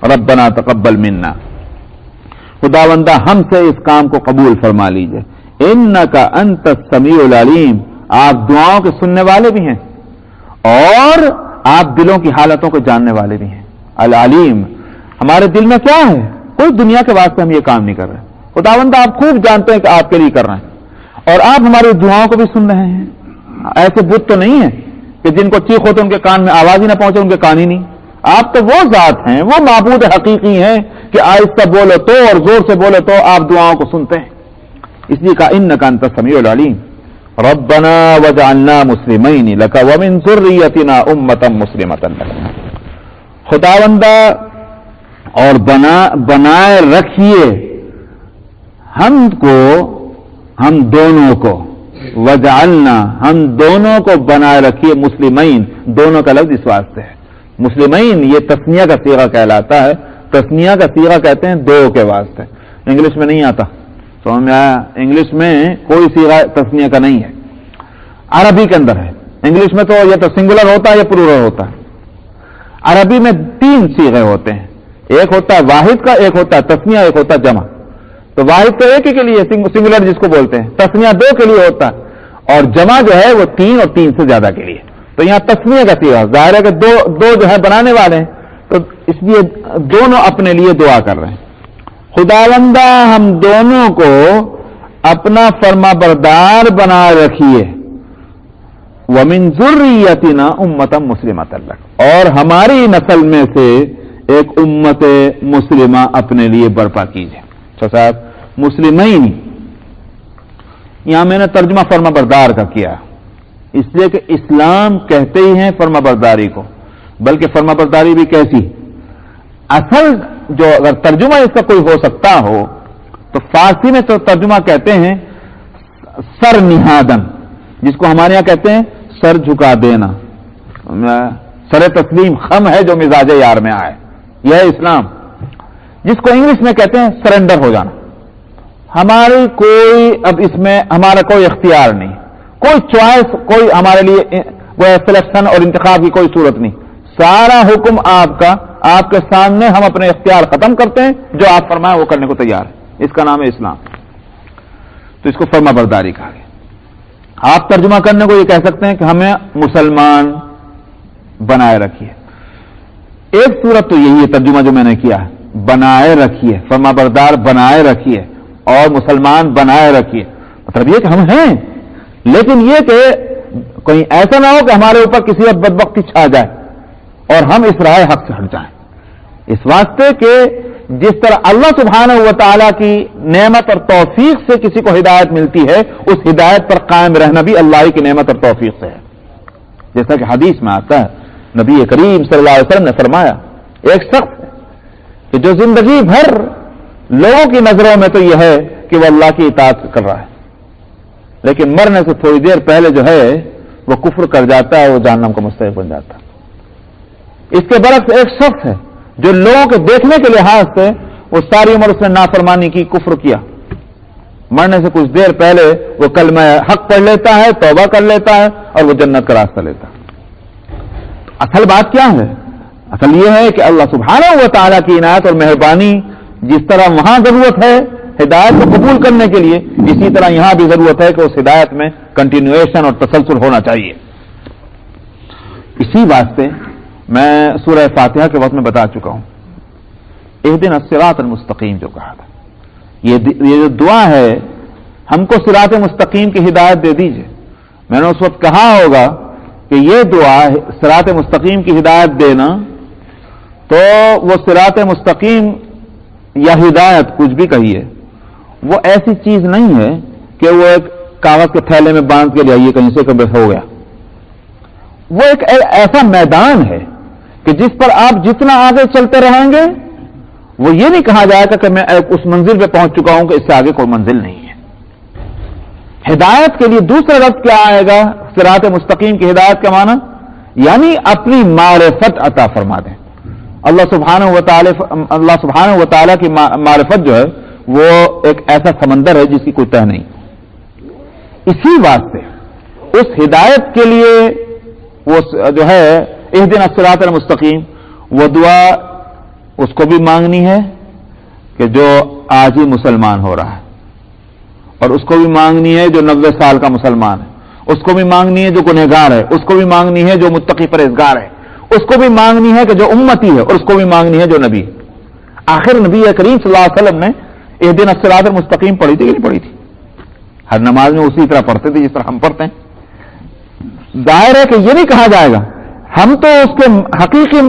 ربنا تقبل منا, خداوندہ ہم سے اس کام کو قبول فرما لیجئے. انک انت السمیع العلیم, آپ دعاؤں کے سننے والے بھی ہیں اور آپ دلوں کی حالتوں کو جاننے والے بھی ہیں. العلیم, ہمارے دل میں کیا ہے, کوئی دنیا کے واسطے ہم یہ کام نہیں کر رہے. خداوندہ آپ خوب جانتے ہیں کہ آپ کے لیے کر رہے ہیں اور آپ ہماری دعاؤں کو بھی سن رہے ہیں. ایسے بت تو نہیں ہیں کہ جن کو چیخ ہوتے ان کے کان میں آواز ہی نہ پہنچے, ان کے کان ہی نہیں. آپ تو وہ ذات ہیں, وہ معبود حقیقی ہیں کہ آہستہ بولے تو اور زور سے بولے تو آپ دعاؤں کو سنتے ہیں. اس لیے کہا انک انت السمیع العلیم. ربنا وجعلنا مسلمین لک ومن ذریتنا امۃ مسلمۃ لک, خداوندہ اور بنائے رکھیے ہم کو, ہم دونوں کو, وجعلنا ہم دونوں کو بنائے رکھیے, مسلمین دونوں کا لفظ اس واسطے ہے. مسلمین یہ تسنیہ کا صیغہ کہلاتا ہے. تسنیہ کا صیغہ کہتے ہیں دو کے واسطے. انگلش میں نہیں آتا, سمجھ میں آیا؟ انگلش میں کوئی صیغہ تسنیہ کا نہیں ہے, عربی کے اندر ہے. انگلش میں تو یہ تو سنگولر ہوتا ہے یا پلورل ہوتا ہے. عربی میں 3 صیغے ہوتے ہیں, ایک ہوتا ہے واحد کا, ایک ہوتا ہے تسنیہ, ایک ہوتا ہے جمع. تو واحد تو ایک ہی کے لیے سنگولر جس کو بولتے ہیں, تسنیہ 2 کے لیے ہوتا ہے اور جمع جو ہے وہ 3 اور 3 سے زیادہ کے لیے. تو یہاں تسنیہ کا صیغہ, ظاہر ہے کہ دو جو ہے بنانے والے ہیں تو اس لیے دونوں اپنے لیے دعا کر رہے ہیں. خداوندہ ہم دونوں کو اپنا فرما بردار بنا رکھیے, ومن ذریتنا امۃ مسلمۃ لک, اور ہماری نسل میں سے ایک امت مسلمہ اپنے لیے برپا کیجیے. اچھا صاحب, مسلمین یہاں میں نے ترجمہ فرما بردار کا کیا اس لیے کہ اسلام کہتے ہی ہیں فرما برداری کو, بلکہ فرما برداری بھی کیسی, اصل جو اگر ترجمہ اس کا کوئی ہو سکتا ہو تو فارسی میں تو ترجمہ کہتے ہیں سر نہادن, جس کو ہمارے یہاں کہتے ہیں سر جھکا دینا. سر تسلیم خم ہے جو مزاج یار میں آئے, یہ ہے اسلام. جس کو انگلش میں کہتے ہیں سرنڈر ہو جانا. ہماری کوئی اب اس میں ہمارا کوئی اختیار نہیں, کوئی چوائس, کوئی ہمارے لیے وہ سلیکشن اور انتخاب کی کوئی صورت نہیں. سارا حکم آپ کا, آپ کے سامنے, ہم اپنے اختیار ختم کرتے ہیں, جو آپ فرمائیں وہ کرنے کو تیار ہے. اس کا نام ہے اسلام. تو اس کو فرما برداری کہا گیا. آپ ترجمہ کرنے کو یہ کہہ سکتے ہیں کہ ہمیں مسلمان بنائے رکھیے. ایک صورت تو یہی ہے ترجمہ جو میں نے کیا ہے, بنائے رکھیے, فرما بردار بنائے رکھیے اور مسلمان بنائے رکھیے. مطلب یہ کہ ہم ہیں, لیکن یہ کہ کوئی ایسا نہ ہو کہ ہمارے اوپر کسی وقت بدبختی چھا جائے اور ہم اس راہ حق سے ہٹ جائیں. اس واسطے کہ جس طرح اللہ سبحانہ و تعالیٰ کی نعمت اور توفیق سے کسی کو ہدایت ملتی ہے, اس ہدایت پر قائم رہنا بھی اللہ کی نعمت اور توفیق سے ہے. جیسا کہ حدیث میں آتا ہے, نبی کریم صلی اللہ علیہ وسلم نے فرمایا, ایک شخص کہ جو زندگی بھر لوگوں کی نظروں میں تو یہ ہے کہ وہ اللہ کی اطاعت کر رہا ہے, لیکن مرنے سے تھوڑی دیر پہلے جو ہے وہ کفر کر جاتا ہے, وہ جہنم کا مستحق بن جاتا ہے. اس کے برعکس ایک شخص ہے جو لوگوں کے دیکھنے کے لحاظ سے وہ ساری عمر اس نے نافرمانی کی, کفر کیا, مرنے سے کچھ دیر پہلے وہ کلمہ حق پڑھ لیتا ہے, توبہ کر لیتا ہے اور وہ جنت کا راستہ لیتا ہے. اصل بات کیا ہے؟ اصل یہ ہے کہ اللہ سبحانہ و تعالیٰ کی عنایت اور مہربانی جس طرح وہاں ضرورت ہے ہدایت کو قبول کرنے کے لیے، اسی طرح یہاں بھی ضرورت ہے کہ اس ہدایت میں کنٹینویشن اور تسلسل ہونا چاہیے. اسی واسطے میں سورہ فاتحہ کے وقت میں بتا چکا ہوں، اہدنا الصراط المستقیم جو کہا تھا، یہ جو دعا ہے، ہم کو صراط مستقیم کی ہدایت دے دیجئے. میں نے اس وقت کہا ہوگا کہ یہ دعا صراط مستقیم کی ہدایت دینا، تو وہ صراط مستقیم یا ہدایت کچھ بھی کہیے، وہ ایسی چیز نہیں ہے کہ وہ ایک کاغذ کے تھیلے میں باندھ کے لے آئیے کہیں سے کبھی ہو گیا. وہ ایک ایسا میدان ہے کہ جس پر آپ جتنا آگے چلتے رہیں گے، وہ یہ نہیں کہا جائے گا کہ میں اس منزل پہ پہنچ چکا ہوں کہ اس سے آگے کوئی منزل نہیں ہے. ہدایت کے لیے دوسرا لفظ کیا آئے گا؟ صراط مستقیم کی ہدایت کا معنی یعنی اپنی معرفت عطا فرما دیں. اللہ سبحانہ و تعالی کی معرفت جو ہے وہ ایک ایسا سمندر ہے جس کی کوئی تہ نہیں. اسی واسطے اس ہدایت کے لیے وہ جو ہے اہدنا الصراط المستقیم، وہ دعا اس کو بھی مانگنی ہے کہ جو آج ہی مسلمان ہو رہا ہے، اور اس کو بھی مانگنی ہے جو 90 سال کا مسلمان ہے، اس کو بھی مانگنی ہے جو گنہگار ہے، اس کو بھی مانگنی ہے جو متقی پرہیزگار ہے، اس کو بھی مانگنی ہے کہ جو امتی ہے، اور اس کو بھی مانگنی ہے جو نبی ہے. آخر نبی کریم صلی اللہ علیہ وسلم نے اہدنا الصراط المستقیم پڑھی تھی کہ نہیں پڑھی تھی؟ ہر نماز میں اسی طرح پڑھتے تھے جس طرح ہم پڑھتے ہیں. ظاہر ہے کہ یہ نہیں کہا جائے گا ہم تو اس کے حقیقی